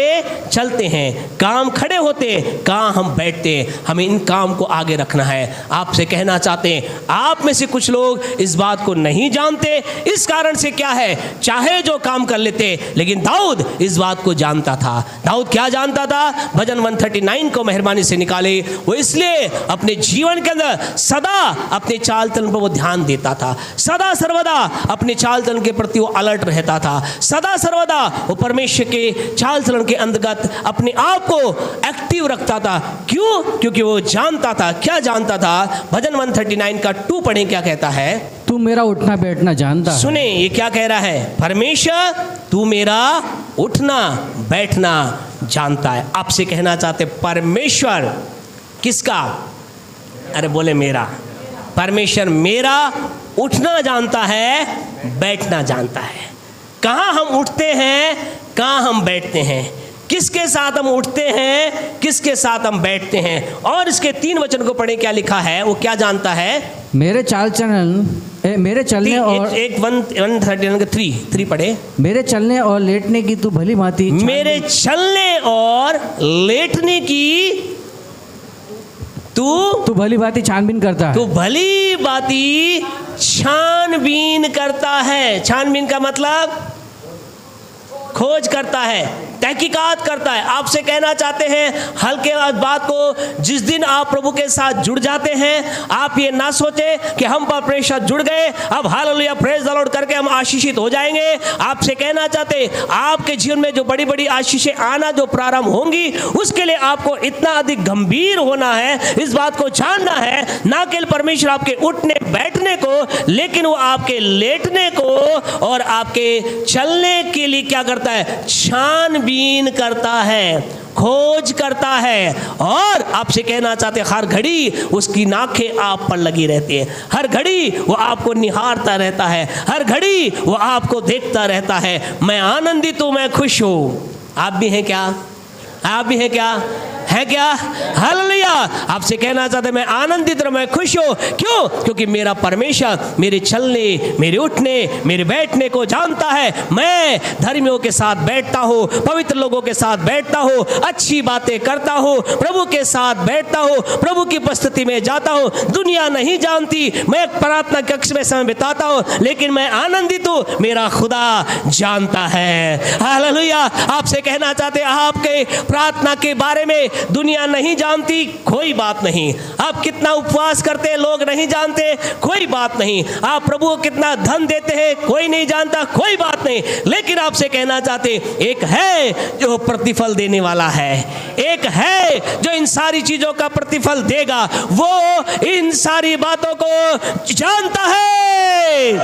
चलते हैं, काम खड़े होते हैं, कहाँ हम बैठते हैं, हमें इन काम को आगे रखना है। आपसे कहना चाहते हैं, आप में से कुछ लोग इस बात को नहीं जानते। इस कारण से क्या है, चाहे जो काम कर लेते, लेकिन दाऊद इस बात को जानता था। दाऊद क्या जानता था? भजन 139 को मेहरबानी से निकाले। वो इसलिए अपने जीवन के अंदर सदा अपने चाल चलन पर वो ध्यान देता था, सदा सर्वदा अपने चाल चलन के प्रति वो अलर्ट रहता था, सदा सर्वदा वो परमेश्वर के चाल चलन के अंतर्गत अपने आप को एक्टिव रखता था। क्यों? क्योंकि वो जानता था। क्या जानता था? भजन 139 का 2 पढ़ें, क्या कहता है? तू मेरा उठना बैठना जानता है। सुने ये क्या कह रहा है? परमेश्वर तू मेरा उठना बैठना जानता है। आपसे कहना चाहते परमेश्वर किसका? अरे बोले मेरा। परमेश्वर मेरा उठना जानता है, बैठना जानता है। कहाँ हम उठते हैं, कहाँ हम बैठते हैं, किसके साथ हम उठते हैं, किसके साथ हम बैठते हैं। और इसके 3 वचन को पढ़े, क्या लिखा है? वो क्या जानता है? मेरे चाल चलन, मेरे चलने और 1:3 पढ़े। मेरे चलने और लेटने की तू भली भांति, मेरे चलने और लेटने की तू भली भांति छानबीन करता है। तू भली भांति छानबीन करता है। छानबीन का मतलब खोज करता है, तहकीकात करता है। आपसे कहना चाहते हैं हल्के बात को, जिस दिन आप प्रभु के साथ जुड़ जाते हैं, आप ये ना सोचे कि हम परमेश्वर जुड़ गए, अब हालेलुया प्रेज द लॉर्ड करके हम आशीषित हो जाएंगे। आपसे कहना चाहते आपके जीवन में जो बड़ी बड़ी आशीषें आना जो प्रारंभ होंगी, उसके लिए आपको इतना अधिक गंभीर होना है, इस बात को जानना है, ना केवल परमेश्वर आपके उठने बैठने को, लेकिन वो आपके लेटने को और आपके चलने के लिए क्या करता है? छानबीन करता है, खोज करता है। और आपसे कहना चाहते हर घड़ी उसकी नाखें आप पर लगी रहती है, हर घड़ी वो आपको निहारता रहता है, हर घड़ी वो आपको देखता रहता है। मैं आनंदित हूँ, मैं खुश हूँ। आप भी हैं क्या? आप भी हैं क्या? है क्या? हालेलुया। आपसे कहना चाहते मैं आनंदित और मैं खुश हूँ। क्यों? क्योंकि मेरा परमेश्वर मेरे चलने, मेरे उठने, मेरे बैठने को जानता है। मैं धर्मियों के साथ बैठता हूँ, पवित्र लोगों के साथ बैठता हूँ, अच्छी बातें करता हूँ, प्रभु के साथ बैठता हूँ, प्रभु की उपस्थिति में जाता हूँ। दुनिया नहीं जानती, मैं प्रार्थना कक्ष में समय बिताता हूँ, लेकिन मैं आनंदित हूँ, मेरा खुदा जानता है। हालेलुया। आपसे कहना चाहते आपके प्रार्थना के बारे में दुनिया नहीं जानती, कोई बात नहीं। आप कितना उपवास करते हैं लोग नहीं जानते, कोई बात नहीं। आप प्रभु को कितना धन देते हैं कोई नहीं जानता, कोई बात नहीं। लेकिन आपसे कहना चाहते एक है जो प्रतिफल देने वाला है, एक है जो इन सारी चीजों का प्रतिफल देगा। वो इन सारी बातों को जानता है।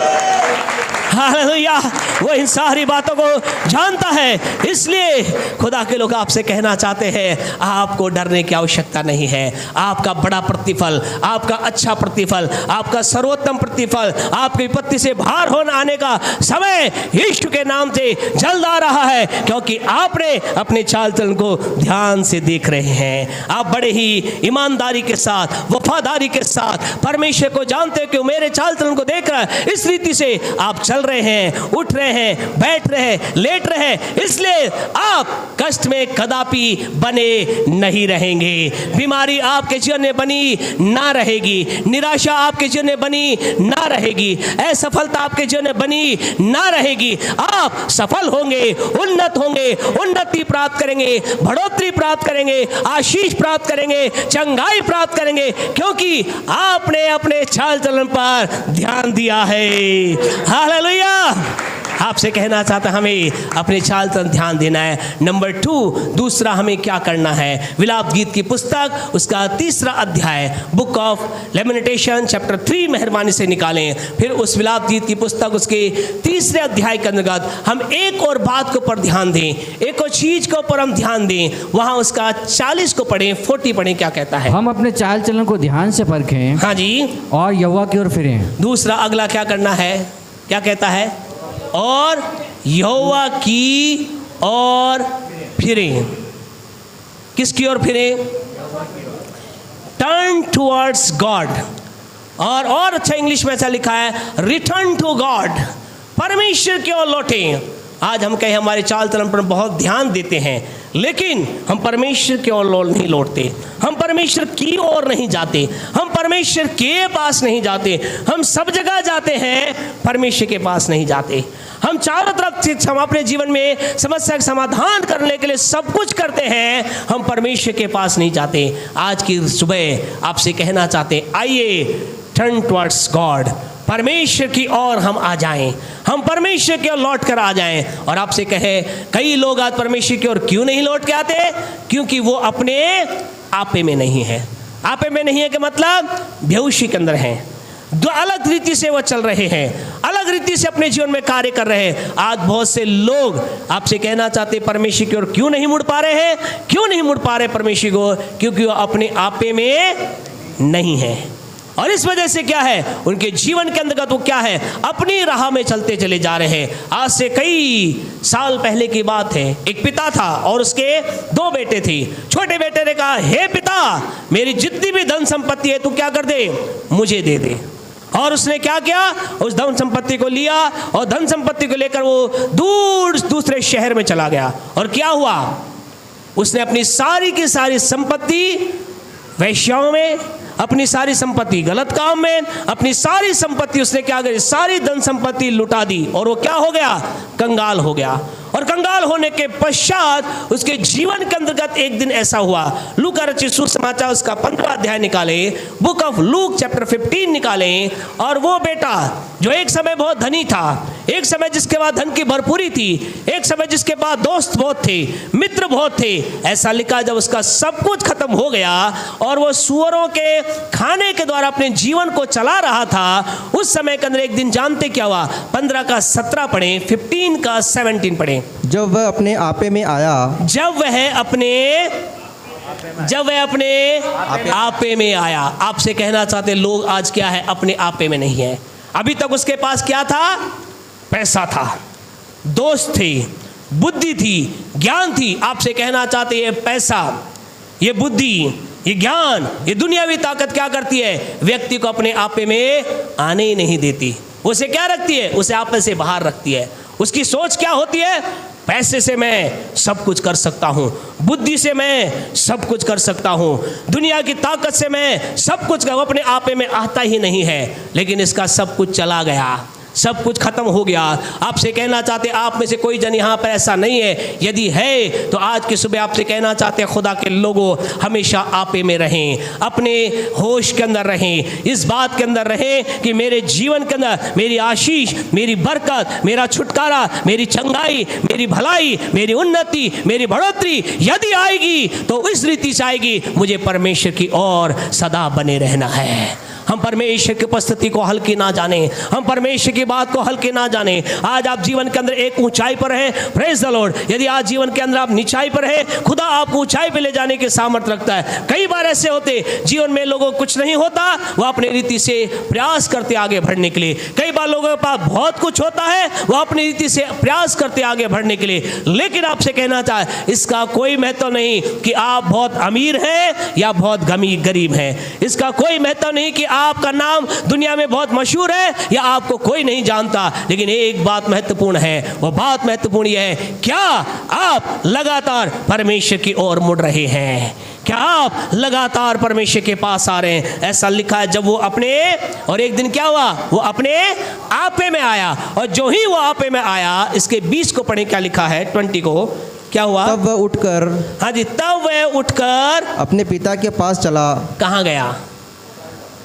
हालेलुया। वो इन सारी बातों को जानता है। इसलिए खुदा के लोग आपसे कहना चाहते हैं आपको डरने की आवश्यकता नहीं है। आपका बड़ा प्रतिफल, आपका अच्छा प्रतिफल, आपका सर्वोत्तम प्रतिफल, आपकी विपत्ति से बाहर होने आने का समय यीशु के नाम से जल्द आ रहा है, क्योंकि आपने अपने चाल चलन को ध्यान से देख रहे हैं। आप बड़े ही ईमानदारी के साथ, वफादारी के साथ परमेश्वर को जानते हो कि मेरे चाल चलन को देख रहा है। इस रीति से आप चल रहे हैं, उठ रहे हैं, बैठ रहे हैं, लेट रहे हैं। इसलिए आप कष्ट में कदापि बने नहीं रहेंगे। बीमारी आपके जीवन में बनी ना रहेगी, निराशा आपके जीवन में बनी ना रहेगी, असफलता आपके जीवन में बनी ना रहेगी। आप सफल होंगे, उन्नत होंगे, उन्नति प्राप्त करेंगे, बढ़ोतरी प्राप्त करेंगे, आशीष प्राप्त करेंगे, चंगाई प्राप्त करेंगे, क्योंकि आपने अपने चाल चलन पर ध्यान दिया है। हालेलुया। आपसे कहना चाहता हमें अपने चाल चलन ध्यान देना है। नंबर 2, दूसरा हमें क्या करना है? विलाप गीत की पुस्तक उसका 3 अध्याय, बुक ऑफ लेमेंटेशन चैप्टर 3 मेहरबानी से निकालें। फिर उस विलाप गीत की पुस्तक उसके 3 अध्याय के अंतर्गत हम एक और बात के ऊपर ध्यान दें, एक और चीज के ऊपर हम ध्यान दें। वहां उसका 40 को पढ़ें, 40 पढ़ें। क्या कहता है? हम अपने चाल चलन को ध्यान से परखें हाँ जी। और यहोवा की ओर फिरें। दूसरा अगला क्या करना है? क्या कहता है? और यहोवा की ओर फिरें। किसकी ओर फिरें? Turn towards God. और अच्छा इंग्लिश में ऐसा लिखा है, रिटर्न टू गॉड। परमेश्वर की ओर लौटें। आज हम कहीं हमारे चाल चलन पर बहुत ध्यान देते हैं, लेकिन हम परमेश्वर की ओर नहीं लौटते, हम परमेश्वर की ओर नहीं जाते, हम परमेश्वर के पास नहीं जाते। हम सब जगह जाते हैं, परमेश्वर के पास नहीं जाते। हम चारों तरफ से हम अपने जीवन में समस्या का समाधान करने के लिए सब कुछ करते हैं, हम परमेश्वर के पास नहीं जाते। आज की सुबह आपसे कहना चाहते आइए, टर्न टुवर्ड्स गॉड। परमेश्वर की ओर हम आ जाएं, हम परमेश्वर की ओर लौट कर आ जाएं। और आपसे कहे कई लोग आज परमेश्वर की ओर क्यों नहीं लौट के आते? क्योंकि वो अपने आपे में नहीं है। आपे में नहीं है कि मतलब बेहोशी के अंदर हैं, अलग रीति से वो चल रहे हैं, अलग रीति से अपने जीवन में कार्य कर रहे हैं। आज बहुत से लोग आपसे कहना चाहते परमेश्वर की ओर क्यों नहीं मुड़ पा रहे हैं? क्यों नहीं मुड़ पा रहे परमेश्वर को? क्योंकि वो अपने आपे में नहीं है। और इस वजह से क्या है, उनके जीवन के अंतर्गत वो क्या है, अपनी राह में चलते चले जा रहे हैं। आज से कई साल पहले की बात है, एक पिता था और उसके 2 बेटे थे। छोटे बेटे ने कहा, हे पिता, मेरी जितनी भी धन संपत्ति है तू क्या कर दे, मुझे दे दे। और उसने क्या किया, उस धन संपत्ति को लिया और धन संपत्ति को लेकर वो दूर दूसरे शहर में चला गया। और क्या हुआ, उसने अपनी सारी की सारी संपत्ति वैश्याओं में, अपनी सारी संपत्ति गलत काम में, अपनी सारी संपत्ति उसने क्या करी, सारी धन संपत्ति लुटा दी। और वो क्या हो गया, कंगाल हो गया। और कंगाल होने के पश्चात उसके जीवन के अंतर्गत एक दिन ऐसा हुआ, लूका रचित सुसमाचार उसका 15 अध्याय निकाले, बुक ऑफ लूक चैप्टर 15 निकाले। और वो बेटा जो एक समय बहुत धनी था, एक समय जिसके बाद धन की भरपूरी थी, एक समय जिसके बाद दोस्त बहुत थे, मित्र बहुत थे, ऐसा लिखा जब उसका सब कुछ खत्म हो गया और वो सुअरों के खाने के द्वारा अपने जीवन को चला रहा था, उस समय के अंदर एक दिन जानते क्या हुआ, 15 का 17 पढ़े, 15 का 17 पढ़े। जब वह अपने आपे में आया, जब वह अपने आपे में आया। आपसे कहना चाहते लोग आज क्या है, अपने आपे में नहीं है। अभी तक उसके पास क्या था, पैसा था, दोस्त थे, बुद्धि थी, ज्ञान थी। आपसे कहना चाहते हैं पैसा, ये बुद्धि, ये ज्ञान, ये दुनियावी ताकत क्या करती है? व्यक्ति को अपने आपे में आने ही नहीं देती। उसे क्या रखती है? उसे आपे से बाहर रखती है। उसकी सोच क्या होती है? पैसे से मैं सब कुछ कर सकता हूँ, बुद्धि से मैं सब कुछ कर सकता हूँ, दुनिया की ताकत से मैं सब कुछ कर, वो अपने आपे में आता ही नहीं है। लेकिन इसका सब कुछ चला गया, सब कुछ खत्म हो गया। आपसे कहना चाहते, आप में से कोई जन यहाँ पर ऐसा नहीं है। यदि है तो आज की सुबह आपसे कहना चाहते हैं, खुदा के लोगों, हमेशा आपे में रहें, अपने होश के अंदर रहें, इस बात के अंदर रहें कि मेरे जीवन के अंदर मेरी आशीष, मेरी बरकत, मेरा छुटकारा, मेरी चंगाई, मेरी भलाई, मेरी उन्नति, मेरी बढ़ोतरी यदि आएगी तो इस रीति से आएगी, मुझे परमेश्वर की ओर सदा बने रहना है। हम परमेश्वर की उपस्थिति को हल्की ना जाने, हम परमेश्वर की बात को हल्की ना जाने। आज आप जीवन के अंदर एक ऊंचाई पर हैं, प्रेज द लॉर्ड। यदि आज जीवन के अंदर आप नीचाई पर हैं, खुदा आपको ऊंचाई पे ले जाने के सामर्थ्य रखता है। कई बार ऐसे होते जीवन में लोगों को कुछ नहीं होता, वो अपनी रीति से प्रयास करते आगे बढ़ने के लिए। कई बार लोगों के पास बहुत कुछ होता है, वो अपनी रीति से प्रयास करते आगे बढ़ने के लिए। लेकिन आपसे कहना चाहे, इसका कोई महत्व नहीं कि आप बहुत अमीर हैं या बहुत गरीब हैं। इसका कोई महत्व नहीं कि आपका नाम दुनिया में बहुत मशहूर है या आपको कोई नहीं जानता। लेकिन एक बात महत्वपूर्ण है, वो बात महत्वपूर्ण यह है, क्या आप लगातार परमेश्वर की ओर मुड़ रहे हैं? क्या आप लगातार परमेश्वर के पास आ रहे हैं? ऐसा लिखा है, जब वो अपने, और एक दिन क्या हुआ, वो अपने आपे में आया, और जो ही वो आपे में आया, इसके 20 को पढ़े, क्या लिखा है 20 को, क्या हुआ? तब वह उठकर, हाँ जी, तब वह उठकर अपने पिता के पास चला। कहाँ गया?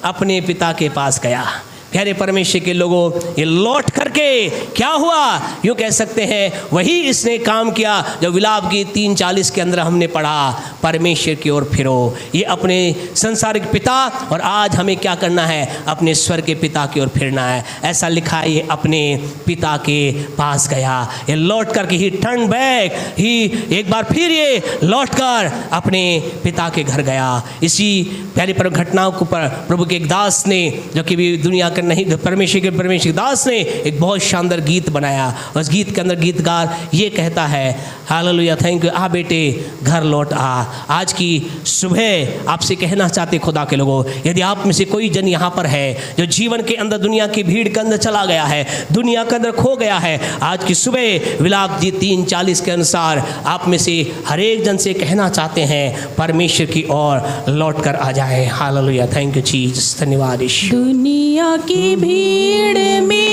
अपने पिता के पास गया। प्यारे परमेश्वर के लोगों, ये लौट करके क्या हुआ? यूँ कह सकते हैं, वही इसने काम किया जो विलाप की 3:40 के अंदर हमने पढ़ा, परमेश्वर की ओर फिरो। ये अपने संसारिक पिता, और आज हमें क्या करना है? अपने स्वर्ग के पिता की ओर फिरना है। ऐसा लिखा है, ये अपने पिता के पास गया। ये लौट करके ही टर्न बैक, ही एक बार फिर ये लौट कर अपने पिता के घर गया। इसी प्यारी पर घटनाओं को पर प्रभु के एक दास ने, जो कि भी दुनिया का नहीं, परमेश्वर दास ने एक बहुत शानदार गीत बनाया। उस गीत के अंदर गीतकार ये कहता है, हालेलुया, थैंक यू, आ बेटे घर लौट आ। आज की सुबह आपसे कहना चाहते खुदा के लोगों, यदि आप में से कोई जन यहाँ पर है जो जीवन के अंदर दुनिया की भीड़ के अंदर चला गया है, दुनिया के अंदर खो गया है, आज की सुबह विलाप जी 3:40 के अनुसार आप में से हर एक जन से कहना चाहते हैं, परमेश्वर की ओर लौट कर आ जाए। हालेलुया, थैंक यू जीसस, धन्यवाद यीशु। दुनिया की भीड़ में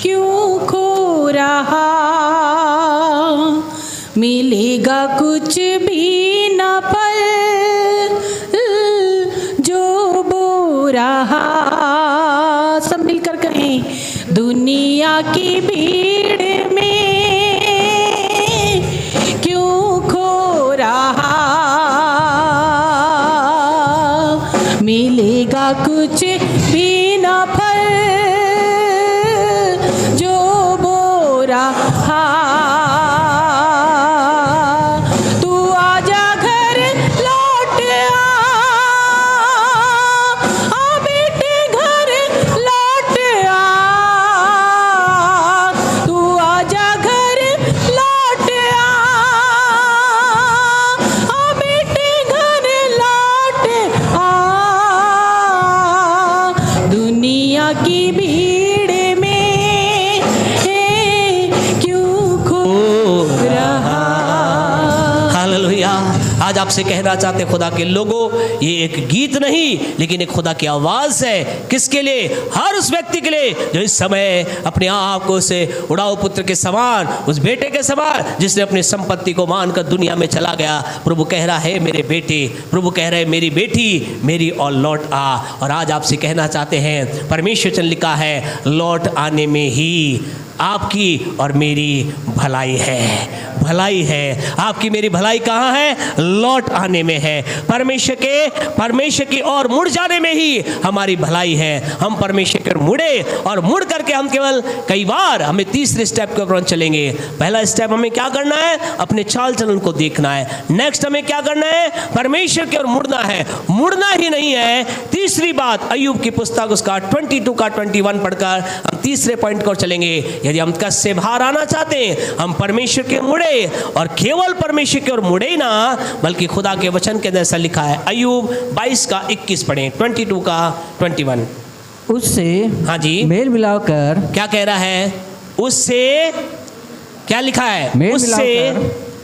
क्यों खो रहा, मिलेगा कुछ भी न पल जो बो रहा। सब मिलकर कहें, दुनिया की भीड़ में क्यों खो रहा, मिलेगा कुछ भी न फल जो बो रहा। तू आजा घर लौट आ बेटे घर लौट आ। तू आजा घर लौट आ बेटे घर लौट आ। दुनिया की भीड़ में क्यों खो रहा। हालेलुया। आज आपसे कहना चाहते खुदा के लोगों, ये एक गीत नहीं लेकिन एक खुदा की आवाज़ है। किसके लिए? हर उस व्यक्ति के लिए जो इस समय अपने आप को उसे उड़ाऊ पुत्र के समान, उस बेटे के समान जिसने अपनी संपत्ति को मानकर दुनिया में चला गया। प्रभु कह रहा है मेरे बेटे, प्रभु कह रहे मेरी बेटी, मेरी और लौट आ। और आज आपसे कहना चाहते हैं, परमेश्वर ने लिखा है, लौट आने में ही आपकी और मेरी भलाई है। भलाई है, आपकी मेरी भलाई कहाँ है? लौट आने में है। परमेश्वर की ओर मुड़ जाने में ही हमारी भलाई है। हम परमेश्वर की ओर मुड़े और मुड़ करके हम केवल कई बार हमें तीसरे स्टेप के ऊपर चलेंगे। पहला स्टेप हमें क्या करना है? अपने चाल चलन को देखना है। नेक्स्ट हमें क्या करना है? परमेश्वर की ओर मुड़ना है। मुड़ना ही नहीं है, तीसरी बात, अय्यूब की पुस्तक उसका 22 का 21 पढ़कर हम तीसरे पॉइंट को चलेंगे। यदि हम कष्ट से बाहर आना चाहते हैं, हम परमेश्वर के मुड़े, और केवल परमेश्वर की ओर मुड़े ही ना, बल्कि खुदा के वचन के अंदर ऐसा लिखा है। अय्यूब 22 का 21 पढ़ें, 22 का 21। उससे हाँ जी, मेल मिलाकर क्या कह रहा है? उससे क्या लिखा है? मेल उससे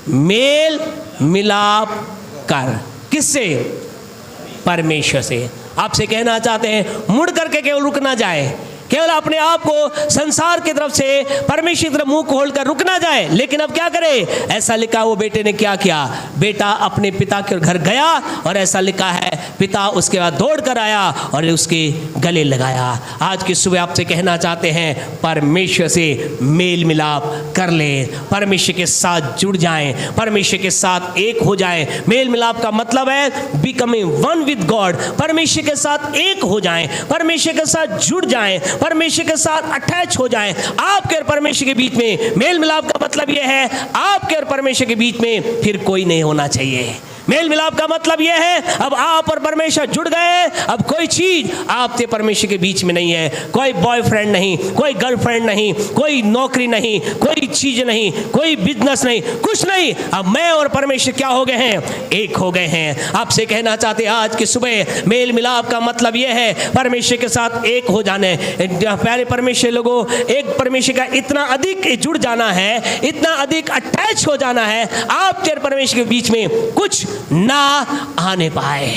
मेल मिलाप कर। किससे? परमेश्वर से। आपसे कहना चाहते हैं, मुड़ करके केवल रुक ना जाए, केवल अपने आप को संसार की तरफ से परमेश्वर की तरफ मुंह खोलकर रुक ना जाए, लेकिन अब क्या करे? ऐसा लिखा, वो बेटे ने क्या किया? बेटा अपने पिता के घर गया, और ऐसा लिखा है पिता उसके बाद दौड़ कर आया और उसके गले लगाया। आज की सुबह आपसे कहना चाहते हैं, परमेश्वर से मेल मिलाप कर ले, परमेश्वर के साथ जुड़ जाएं, परमेश्वर के साथ एक हो जाएं। मेल मिलाप का मतलब है बिकमिंग वन विद गॉड। परमेश्वर के साथ एक हो जाएं, परमेश्वर के साथ जुड़ जाएं, परमेश्वर के साथ अटैच हो जाएं। आपके और परमेश्वर के बीच में मेल मिलाप का मतलब यह है, आपके और परमेश्वर के बीच में फिर कोई नहीं होना चाहिए। मेल मिलाप का मतलब यह है, अब आप और परमेश्वर जुड़ गए, अब कोई चीज आपके परमेश्वर के बीच में नहीं है। कोई बॉयफ्रेंड नहीं, कोई गर्लफ्रेंड नहीं, कोई नौकरी नहीं, कोई चीज नहीं, कोई बिजनेस नहीं, कुछ नहीं। अब मैं और परमेश्वर क्या हो गए हैं? एक हो गए हैं। आपसे कहना चाहते हैं आज की सुबह, मेल मिलाप का मतलब यह है परमेश्वर के साथ एक हो जाने। प्यारे परमेश्वर लोगों, एक परमेश्वर का इतना अधिक जुड़ जाना है, इतना अधिक अटैच हो जाना है, आपके और परमेश्वर के बीच में कुछ ना आने पाए।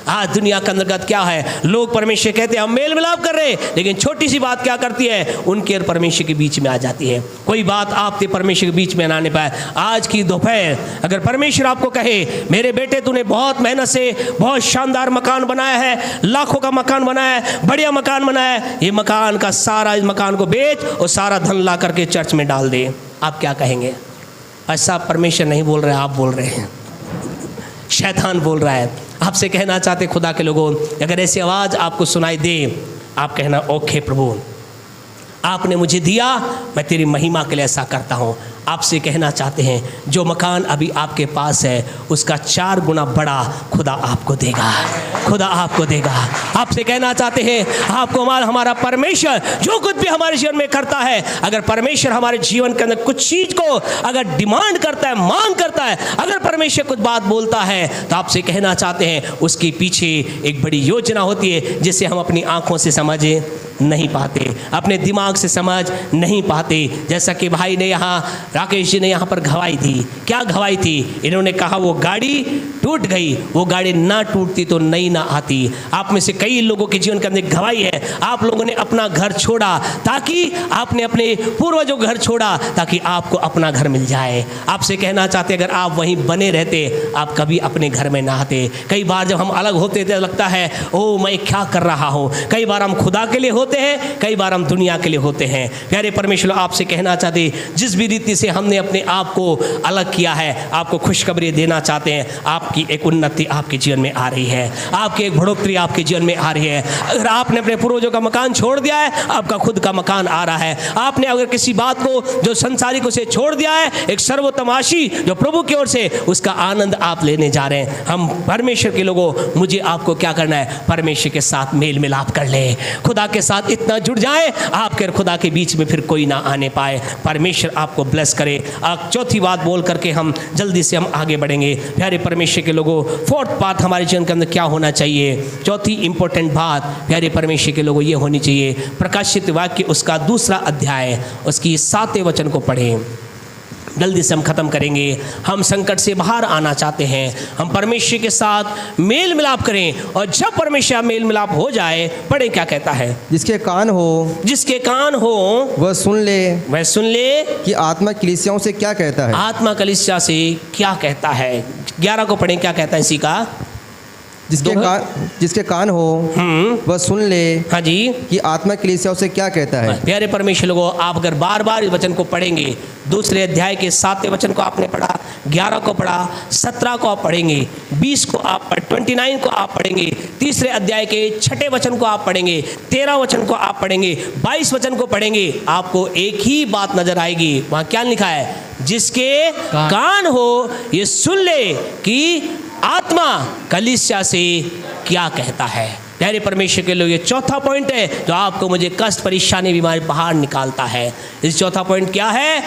आज दुनिया के अंतर्गत क्या है? लोग परमेश्वर कहते हैं हम मेल मिलाप कर रहे हैं, लेकिन छोटी सी बात क्या करती है? उनके और परमेश्वर के बीच में आ जाती है। कोई बात आपके परमेश्वर के बीच में ना आने पाए। आज की दोपहर अगर परमेश्वर आपको कहे, मेरे बेटे तूने बहुत मेहनत से बहुत शानदार मकान बनाया है, लाखों का मकान बनाया है, बढ़िया मकान बनाया है, ये मकान का सारा, इस मकान को बेच और सारा धन ला करके चर्च में डाल दे, आप क्या कहेंगे? ऐसा परमेश्वर नहीं बोल रहे, आप बोल रहे हैं, शैतान बोल रहा है। आपसे कहना चाहते खुदा के लोगों, अगर ऐसी आवाज़ आपको सुनाई दे, आप कहना ओके प्रभु, आपने मुझे दिया, मैं तेरी महिमा के लिए ऐसा करता हूँ। आपसे कहना चाहते हैं, जो मकान अभी आपके पास है उसका 4 गुना बड़ा खुदा आपको देगा, खुदा आपको देगा। आपसे कहना चाहते हैं, आपको हमारा परमेश्वर जो कुछ भी हमारे जीवन में करता है, अगर परमेश्वर हमारे जीवन के अंदर कुछ चीज़ को अगर डिमांड करता है, मांग करता है, अगर परमेश्वर कुछ बात बोलता है, तो आपसे कहना चाहते हैं उसके पीछे एक बड़ी योजना होती है, जिसे हम अपनी आँखों से समझ नहीं पाते, अपने दिमाग से समझ नहीं पाते। जैसा कि भाई ने यहाँ, राकेश जी ने यहाँ पर गवाही दी। क्या गवाही थी? इन्होंने कहा वो गाड़ी टूट गई, वो गाड़ी ना टूटती तो नई ना आती। आप में से कई लोगों के जीवन के अंदर गवाही है, आप लोगों ने अपना घर छोड़ा, ताकि आपने अपने पूर्वजों का घर छोड़ा ताकि आपको अपना घर मिल जाए। आपसे कहना चाहते अगर आप वहीं बने रहते, आप कभी अपने घर में ना आते। कई बार जब हम अलग होते थे लगता है ओ मैं क्या कर रहा हूँ। कई बार हम खुदा के लिए होते हैं, कई बार हम दुनिया के लिए होते हैं। प्यारे परमेश्वर, आपसे कहना चाहते जिस भी रीति से हमने अपने आप को अलग किया है, आपको खुशखबरी देना चाहते हैं, आपकी एक उन्नति आपके जीवन में आ रही है, आपकी एक बढ़ोतरी आपके जीवन में आ रही है। अगर आपने अपने पूर्वजों का मकान छोड़ दिया है, आपका खुद का मकान आ रहा है। आपने अगर किसी बात को जो संसारिक उसे छोड़ दिया है, एक सर्वोत्तम आशीष जो प्रभु की ओर से, उसका आनंद आप लेने जा रहे हैं। हम परमेश्वर के लोगों, मुझे आपको क्या करना है? परमेश्वर के साथ मेल मिलाप कर ले, खुदा के साथ इतना जुड़ जाए आपके और खुदा के बीच में फिर कोई ना आने पाए। परमेश्वर आपको ब्लेस करे। चौथी बात बोल करके हम जल्दी से हम आगे बढ़ेंगे। प्यारे परमेश्वर के लोगों, फोर्थ बात हमारे जीवन के अंदर क्या होना चाहिए? चौथी इंपॉर्टेंट बात प्यारे परमेश्वर के लोगों ये होनी चाहिए। प्रकाशित वाक्य उसका 2 अध्याय उसकी 7वें वचन को पढ़ें। जल्दी से हम खत्म करेंगे। हम संकट से बाहर आना चाहते हैं, हम परमेश्वर के साथ मेल मिलाप करें, और जब परमेश्वर मेल मिलाप हो जाए, पढ़े क्या कहता है? जिसके कान हो, जिसके कान हो वह सुन ले, वह सुन ले कि आत्मा कलीसियाओं से क्या कहता है। आत्मा कलीसिया से क्या कहता है। 11 को पढ़ें क्या कहता है इसी का। जिसके कान हो वह सुन ले, हाँ जी, कि आत्मा कलीसियाओं से क्या कहता है। प्यारे परमेश्वर लोगों, आप अगर बार बार इस वचन को पढ़ेंगे, 2 अध्याय के 7वें वचन को आपने पढ़ा, 11 को पढ़ा, 17 को आप पढ़ेंगे, 20 को आप 29 को आप पढ़ेंगे, 3 अध्याय के 6 वचन को आप पढ़ेंगे, 13 वचन को आप पढ़ेंगे, 22 वचन को पढ़ेंगे, आपको एक ही बात नजर आएगी। वहाँ क्या लिखा है? जिसके कान हो ये सुन ले कि आत्मा कलीसिया से क्या कहता है। प्यारे परमेश्वर के लोग, ये चौथा पॉइंट है जो आपको मुझे कष्ट, परेशानी, बीमारी बाहर निकालता है। इस चौथा पॉइंट क्या है?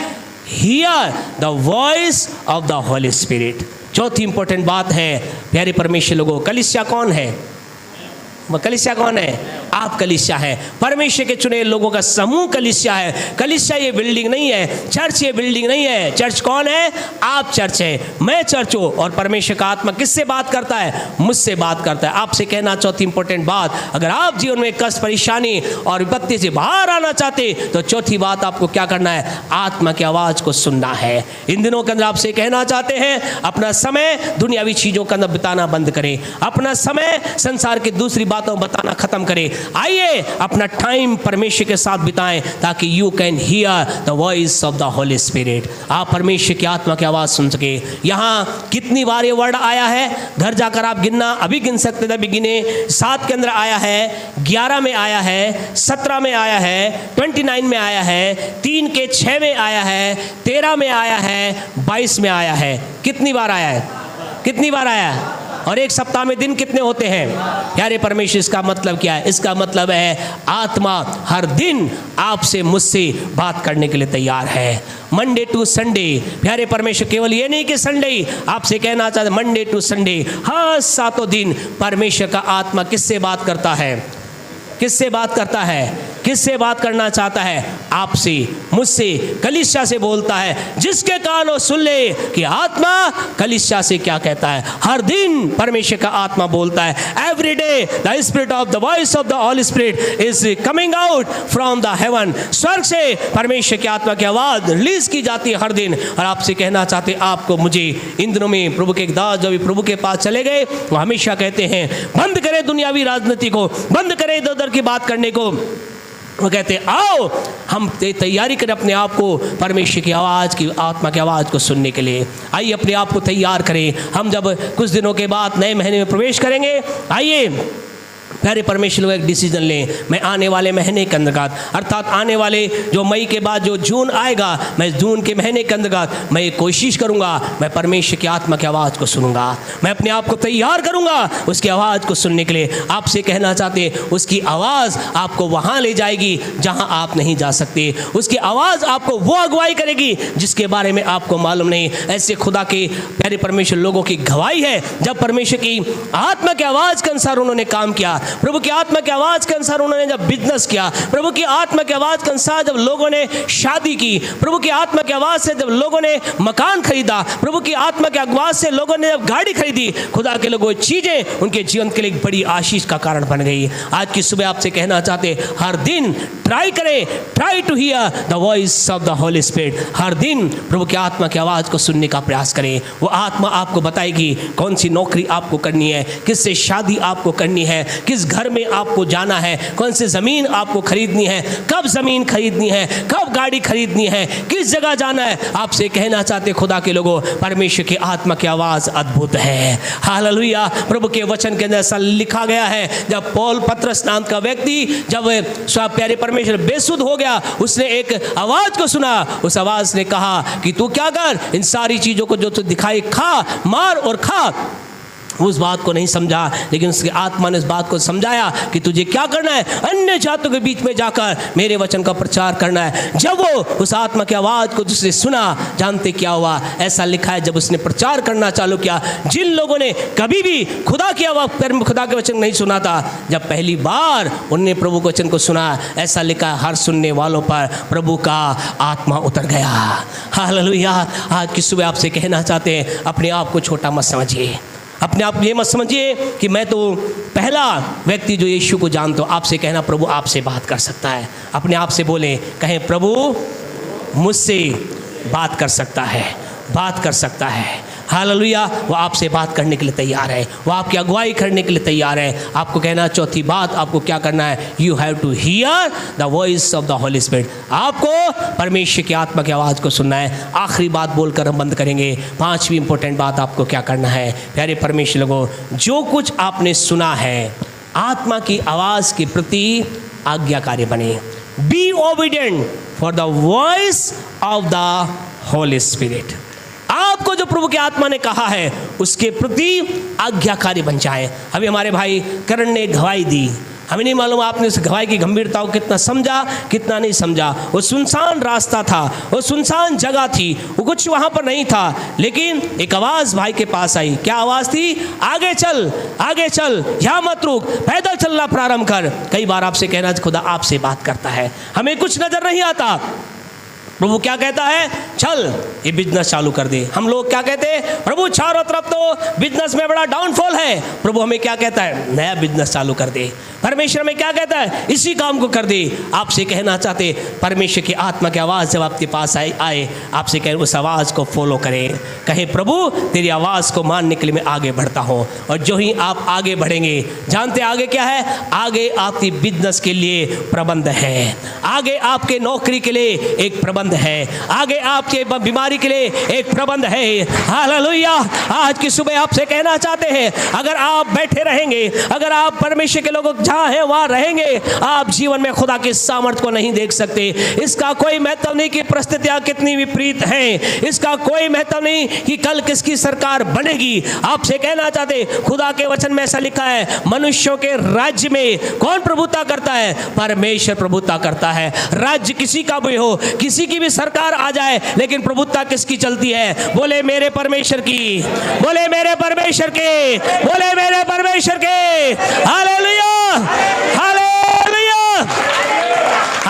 Here the voice of the Holy spirit. चौथी इंपॉर्टेंट बात है प्यारे परमेश्वर लोगों, कलीसिया कौन है? कलीसिया कौन है? आप कलीसिया है। परमेश्वर के चुने लोगों का समूह कलीसिया है। कलीसिया ये बिल्डिंग नहीं है, चर्च ये बिल्डिंग नहीं है। चर्च कौन है? आप चर्च है, मैं चर्च हूँ। और परमेश्वर का आत्मा किससे बात करता है? मुझसे बात करता है। आपसे कहना चौथी इंपॉर्टेंट बात, अगर आप जीवन में कष्ट, परेशानी और विपत्ति से बाहर आना चाहते तो चौथी बात आपको क्या करना है? आत्मा की आवाज़ को सुनना है। इन दिनों के अंदर आपसे कहना चाहते हैं, अपना समय दुनियावी चीज़ों के अंदर बिताना बंद करें। अपना समय संसार की दूसरी बातों बताना खत्म करें। आइए अपना टाइम परमेश्वर के साथ बिताएं ताकि you can hear the voice of the Holy spirit. आप परमेश्वर की आत्मा की आवाज़ सुन सके। यहाँ कितनी बार ये वर्ड आया है? घर जाकर आप गिनना, अभी गिन सकते थे, अभी गिने। 7 के अंदर आया है, 11 में आया है, 17 में आया है, 29 में आया है, 3 के 6 में आया है, 13 में आया है, 22 में आया है। कितनी बार आया है? कितनी बार आया है? और एक सप्ताह में दिन कितने होते हैं? प्यारे परमेश्वर, इसका मतलब क्या है? इसका मतलब है आत्मा हर दिन आपसे, मुझसे बात करने के लिए तैयार है। Monday to Sunday. प्यारे परमेश्वर केवल ये नहीं कि संडे आपसे कहना चाहते, मंडे टू संडे हर 7 दिन परमेश्वर का आत्मा किससे बात करता है? किससे बात करता है? किससे बात करना चाहता है? आपसे, मुझसे, कलीसिया से बोलता है। जिसके कान वो सुन ले कि आत्मा कलीसिया से क्या कहता है। हर दिन परमेश्वर का आत्मा बोलता है। Every day the spirit of the voice of the Holy spirit is coming out from the haven. स्वर्ग से परमेश्वर की आत्मा की आवाज़ रिलीज की जाती है हर दिन। और आपसे कहना चाहते, आपको, मुझे, इन दिनों में प्रभु के एक दास जब प्रभु के पास चले गए, वो हमेशा कहते हैं बंद करें दुनियावी राजनीति को, बंद करें इधर उधर की बात करने को। वो कहते आओ हम तैयारी करें अपने आप को परमेश्वर की आवाज़ की, आत्मा की आवाज़ को सुनने के लिए। आइए अपने आप को तैयार करें। हम जब कुछ दिनों के बाद नए महीने में प्रवेश करेंगे, आइए प्यारे परमेश्वर लोग एक डिसीजन लें। मैं आने वाले महीने के अंतर्गत, अर्थात आने वाले जो मई के बाद जो जून आएगा, मैं जून के महीने के अंतर्गत मैं ये कोशिश करूंगा, मैं परमेश्वर की आत्मा की आवाज़ को सुनूंगा। मैं अपने आप को तैयार करूंगा उसकी आवाज़ को सुनने के लिए। आपसे कहना चाहते हैं, उसकी आवाज़ आपको वहाँ ले जाएगी जहाँ आप नहीं जा सकते। उसकी आवाज़ आपको वो अगुवाई करेगी जिसके बारे में आपको मालूम नहीं। ऐसे खुदा के प्यारे परमेश्वर लोगों की गवाही है, जब परमेश्वर की आत्मा की आवाज़ के अनुसार उन्होंने काम किया, प्रभु की आत्मा की आवाज़ के अनुसार उन्होंने जब बिजनेस किया, प्रभु की आत्मा की आवाज़ के अनुसार जब लोगों ने शादी की, प्रभु की आत्मा की आवाज़ से जब लोगों ने मकान खरीदा, प्रभु की आत्मा की आवाज़ से लोगों ने जब गाड़ी खरीदी, खुदा के लोगों चीज़ें उनके जीवन के लिए एक बड़ी आशीष का कारण बन गई। आज की सुबह आपसे कहना चाहते, हर दिन ट्राई करें, try to hear the voice of the Holy Spirit. हर दिन प्रभु की आत्मा की आवाज़ को सुनने का प्रयास करें। वो आत्मा आपको बताएगी कौन सी नौकरी आपको करनी है, किससे शादी आपको करनी है, किस घर में आपको जाना है, कौन सी ज़मीन आपको खरीदनी है, कब ज़मीन खरीदनी है, कब गाड़ी खरीदनी है, किस जगह जाना है। आपसे कहना चाहते खुदा के लोगों, परमेश्वर की आत्मा की आवाज़ अद्भुत है। हालेलुया। प्रभु के वचन के अंदर ऐसा लिखा गया है, जब पौल पतरस नाम का व्यक्ति जब प्यारे परमेश्वर बेसुध हो गया, उसने एक आवाज़ को सुना। उस आवाज़ ने कहा कि तू क्या कर, इन सारी चीज़ों को जो तू दिखाई खा, मार और खा। उस बात को नहीं समझा, लेकिन उसकी आत्मा ने उस बात को समझाया कि तुझे क्या करना है, अन्य जातों के बीच में जाकर मेरे वचन का प्रचार करना है। जब वो उस आत्मा की आवाज़ को जिसने सुना, जानते क्या हुआ? ऐसा लिखा है, जब उसने प्रचार करना चालू किया, जिन लोगों ने कभी भी खुदा की आवाज़, खुदा के वचन नहीं सुना था, जब पहली बार उनने प्रभु के वचन को सुना, ऐसा लिखा है, हर सुनने वालों पर प्रभु का आत्मा उतर गया। हालेलुया। आज की सुबह आपसे कहना चाहते हैं, अपने आप को छोटा मत समझिए, अपने आप ये मत समझिए कि मैं तो पहला व्यक्ति जो यीशु को जानता हूँ। आपसे कहना, प्रभु आपसे बात कर सकता है। अपने आप से बोलें, कहें, प्रभु मुझसे बात कर सकता है, बात कर सकता है। हालेलुया। वो आपसे बात करने के लिए तैयार है, वो आपकी अगुवाई करने के लिए तैयार है। आपको कहना, चौथी बात आपको क्या करना है, you have to hear the voice of the Holy Spirit. आपको परमेश्वर की आत्मा की आवाज़ को सुनना है। आखिरी बात बोलकर हम बंद करेंगे। 5वीं इंपॉर्टेंट बात आपको क्या करना है, प्यारे परमेश्वर लोगों, जो कुछ आपने सुना है, आत्मा की आवाज़ के प्रति आज्ञाकारी बने। Be obedient for the voice of the Holy Spirit. आपको जो प्रभु की आत्मा ने कहा है उसके प्रति आज्ञाकारी बन जाए। अभी हमारे भाई करण ने गवाही दी, हमें नहीं मालूम आपने उस गवाही की गंभीरता को कितना समझा कितना नहीं समझा। वो सुनसान रास्ता था, वो सुनसान जगह थी, वो कुछ वहाँ पर नहीं था, लेकिन एक आवाज़ भाई के पास आई। क्या आवाज़ थी? आगे चल, आगे चल, यहाँ मत रुक, पैदल चलना प्रारंभ कर। कई बार आपसे कहना खुदा आपसे बात करता है, हमें कुछ नज़र नहीं आता, प्रभु क्या कहता है? चल ये बिजनेस चालू कर दे। हम लोग क्या कहते हैं? प्रभु चारों तरफ तो बिजनेस में बड़ा डाउनफॉल है, प्रभु हमें क्या कहता है? नया बिजनेस चालू कर दे। परमेश्वर में क्या कहता है? इसी काम को कर दे। आपसे कहना चाहते परमेश्वर की आत्मा की आवाज़ जब आपके पास आए आपसे कहें उस आवाज़ को फॉलो करें, कहें प्रभु तेरी आवाज़ को मानने के लिए मैं आगे बढ़ता हूँ। और जो ही आप आगे बढ़ेंगे, जानते आगे क्या है? आगे आपकी बिजनेस के लिए प्रबंध है, आगे आपके नौकरी के लिए एक प्रबंध है, आगे आपके बीमारी के लिए एक प्रबंध है। हालेलुया। आज की सुबह आपसे कहना चाहते हैं, अगर आप बैठे रहेंगे, अगर आप परमेश्वर के लोगों जहां है वहां रहेंगे, आप जीवन में खुदा के सामर्थ्य को नहीं देख सकते। इसका कोई महत्व नहीं कि परिस्थितियां कितनी विपरीत हैं, इसका कोई महत्व नहीं कि कल किसकी सरकार बनेगी। आपसे कहना चाहते, खुदा के वचन में ऐसा लिखा है, मनुष्यों के राज्य में कौन प्रभुता करता है? परमेश्वर प्रभुता करता है। राज्य किसी का भी हो, किसी की भी सरकार आ जाए, लेकिन प्रभुता किसकी चलती है? बोले मेरे परमेश्वर की, बोले मेरे परमेश्वर के, बोले मेरे परमेश्वर के। Hallelujah, hallelujah.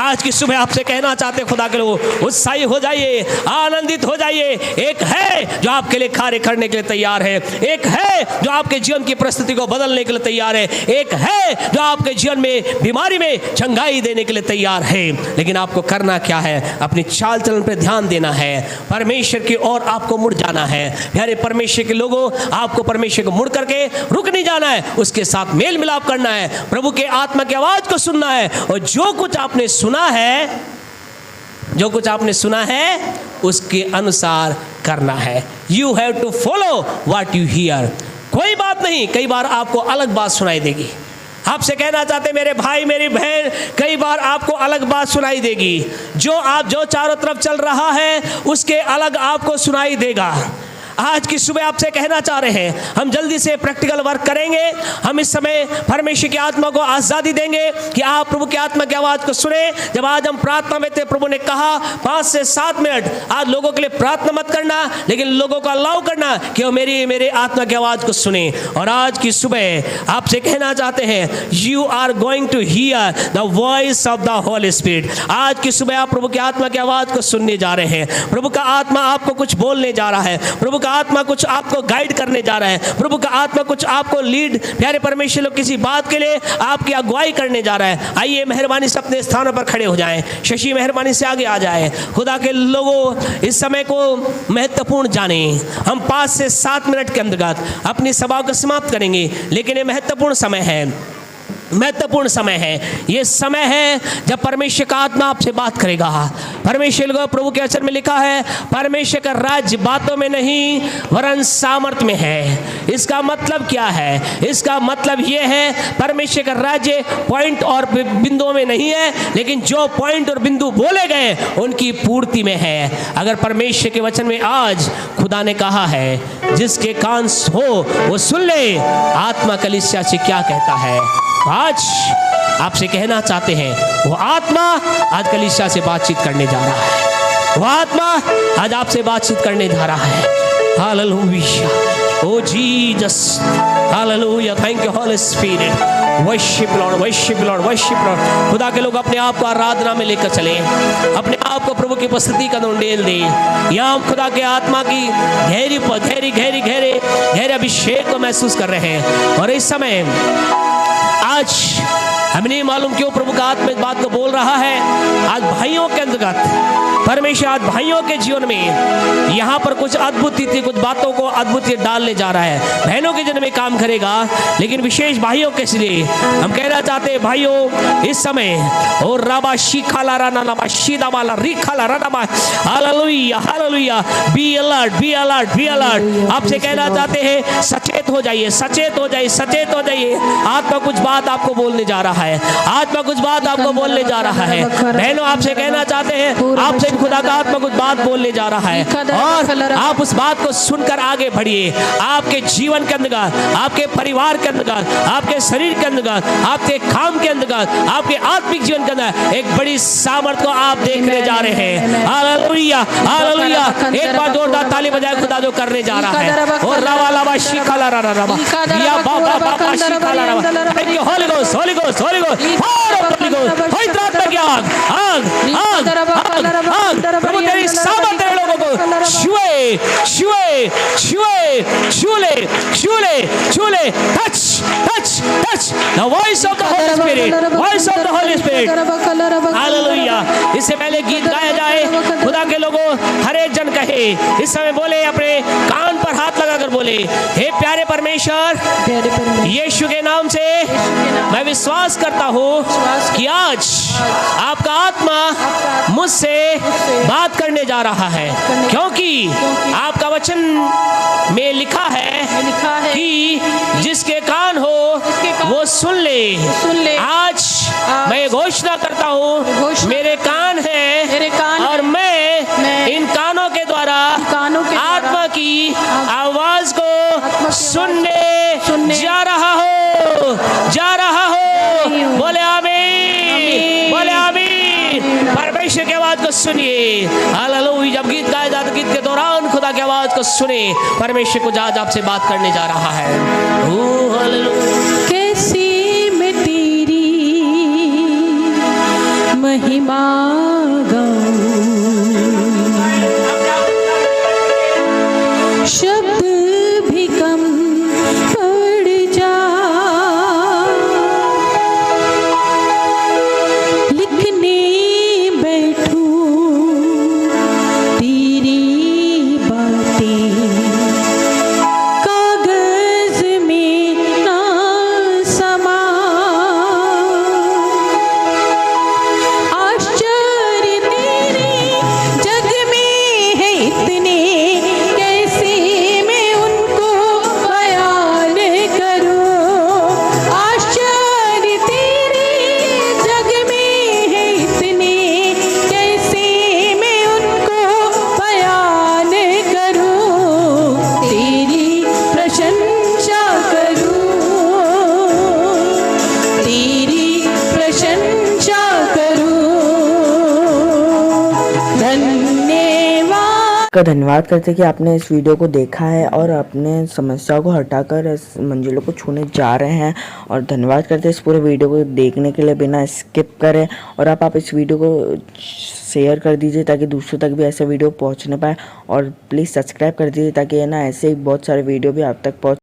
आज की सुबह आपसे कहना चाहते खुदा के लोग, उत्साही हो जाइए, आनंदित हो जाइए। एक है जो आपके लिए कार्य करने के लिए तैयार है, एक है जो आपके जीवन की परिस्थिति को बदलने के लिए तैयार है, एक है जो आपके जीवन में बीमारी में चंगाई देने के लिए तैयार है। लेकिन आपको करना क्या है? अपनी चाल चलन पर ध्यान देना है, परमेश्वर की ओर आपको मुड़ जाना है। प्यारे परमेश्वर के लोगों, आपको परमेश्वर को मुड़ करके रुक नहीं जाना है, उसके साथ मेल मिलाप करना है, प्रभु के आत्मा की आवाज को सुनना है, और जो कुछ आपने सुना है, जो कुछ आपने सुना है उसके अनुसार करना है। You have to follow what you hear. कोई बात नहीं, कई बार आपको अलग बात सुनाई देगी। आपसे कहना चाहते मेरे भाई मेरी बहन, कई बार आपको अलग बात सुनाई देगी। जो चारों तरफ चल रहा है उसके अलग आपको सुनाई देगा। आज की सुबह आपसे कहना चाह रहे हैं, हम जल्दी से प्रैक्टिकल वर्क करेंगे। हम इस समय परमेश्वर की आत्मा को आज़ादी देंगे कि आप प्रभु की आत्मा की आवाज़ को सुने। जब आज हम प्रार्थना में थे, प्रभु ने कहा 5 से 7 मिनट आज लोगों के लिए प्रार्थना मत करना, लेकिन लोगों को अलाउ करना कि वो मेरे आत्मा की आवाज़ को सुने। और आज की सुबह आपसे कहना चाहते हैं, you are going to hear the voice of the Holy Spirit. आज की सुबह आप प्रभु की आत्मा की आवाज़ को सुनने जा रहे हैं। प्रभु का आत्मा आपको कुछ बोलने जा रहा है, प्रभु का आत्मा कुछ आपको गाइड करने जा रहा है, प्रभु का आत्मा कुछ आपको लीड, प्यारे परमेश्वर लोग किसी बात के लिए आपकी अगुवाई करने जा रहा है। आइए मेहरबानी से अपने स्थानों पर खड़े हो जाएं। शशि मेहरबानी से आगे आ जाए। खुदा के लोगों, इस समय को महत्वपूर्ण जाने। हम 5 से 7 मिनट के अंतर्गत अपनी सभा को समाप्त करेंगे, लेकिन ये महत्वपूर्ण समय है, महत्वपूर्ण समय है। ये समय है जब परमेश्वर का आत्मा आपसे बात करेगा। परमेश्वर को प्रभु के वचन में लिखा है, परमेश्वर का राज्य बातों में नहीं वरन सामर्थ्य में है। इसका मतलब क्या है? इसका मतलब ये है, परमेश्वर का राज्य पॉइंट और बिंदुओं में नहीं है, लेकिन जो पॉइंट और बिंदु बोले गए उनकी पूर्ति में है। अगर परमेश्वर के वचन में आज खुदा ने कहा है, जिसके कान हो वो सुन ले आत्मा कलीसिया से क्या कहता है। आज आपसे कहना चाहते हैं, वो आत्मा आज कलीसिया से बातचीत करने जा रहा है, वो आत्मा आज आपसे बातचीत करने जा रहा है। Hallelujah, oh Jesus, hallelujah, thank you Holy Spirit. Worship Lord, worship Lord, worship Lord. खुदा के लोग अपने आप को आराधना में लेकर चले, अपने आप को प्रभु की उपस्थिति का उंडेल दे। यहाँ हम खुदा के आत्मा की गहरे अभिषेक को महसूस कर रहे हैं। और इस समय आज हमें नहीं मालूम क्यों प्रभु का आत्मा इस बात को बोल रहा है। आज भाइयों के अंतर्गत परमेश्वर आज भाइयों के जीवन में यहाँ पर कुछ अद्भुत थी, कुछ बातों को अद्भुत डालने जा रहा है। बहनों के जीवन में काम करेगा, लेकिन विशेष भाइयों के लिए हम कहना चाहते हैं, भाइयों इस समय और राबा शीखाला राना नामा शीदा वाला रिखाला राना, hallelujah, hallelujah. Be alert, be alert, be alert. आपसे कहना चाहते हैं, सचेत हो जाइए, सचेत हो जाइए, सचेत हो जाइए। आत्मा कुछ बात आपको बोलने जा रहा रहा है। आत्मा कुछ बात आपको बोलने जा रहा है। बहनों, आपसे कहना चाहते हैं, आपसे भी खुदा का आत्मा कुछ बात बोलने जा रहा है और आप उस बात को सुनकर आगे बढ़िए। आपके जीवन के अंदर, आपके परिवार के अंदर, आपके शरीर के अंदर, आपके काम के अंदर, आपके आत्मिक जीवन के अंदर एक बड़ी सामर्थ को आप देखने जा रहे हैं। Hallelujah, hallelujah. एक बार जोरदार ताली बजाए खुदा जो करने जा रहा है। और रावा लावा शिकाला रा रावा या बाबा बाबा शिकाला रावा। Thank you Holy Ghost, Holy Ghost, Holy Ghost, Holy Ghost, पवित्र आत्मा की आग, आग, आग, आग, आग। प्रभु तेरी सामर्थ है लोगों को छुए, छुए, छुए, छूले, छूले, छूले, touch, touch, touch. The voice of the Holy Spirit, voice of the Holy Spirit। Hallelujah. इससे पहले गीत गाया जाए, खुदा के लोगों हर एक जन कहे, इस समय बोले, अपने कान पर हाथ लगाकर बोले, हे प्यारे परमेश्वर, यीशु के नाम से मैं विश्वास करता हूँ कि आज आपका आत्मा मुझसे बात करने जा रहा है, क्योंकि आपका वचन में लिखा है कि जिसके कान हो वो सुन ले। आज मैं घोषणा करता हूँ, मेरे कान हैं और मैं इन कानों के द्वारा आत्मा की आवाज को सुनने जा रहा हूँ, जा रहा हूँ। बोले आमीन, बोले आमीन। परमेश्वर की आवाज को सुनिए। हालेलुया। जब गीत गाया जाता, गीत के दौरान खुदा की आवाज को सुने। परमेश्वर को आज आपसे बात करने जा रहा है। हालेलुया। कैसी मैं तेरी महिमा गाऊं, शब्द भी कम पड़ जा, लिखने बैठूं तेरी बातें, कागज में ना समा। आश्चर्य तेरे जग में है इतने, कैसे मैं उनको बयान करूं। आश्चर्य तेरे जग में है इतने, कैसे मैं उनको बयान करूं। तेरी प्रशंसा करूं, तेरी प्रशंसा करूं। धन्यवाद। का धन्यवाद करते कि आपने इस वीडियो को देखा है और अपने समस्याओं को हटाकर इस मंजिलों को छूने जा रहे हैं। और धन्यवाद करते इस पूरे वीडियो को देखने के लिए बिना स्किप करें। और आप इस वीडियो को शेयर कर दीजिए ताकि दूसरों तक भी ऐसे वीडियो पहुंचने पाए। और प्लीज़ सब्सक्राइब कर दीजिए ताकि है ना ऐसे ही बहुत सारे वीडियो भी आप तक पहुंच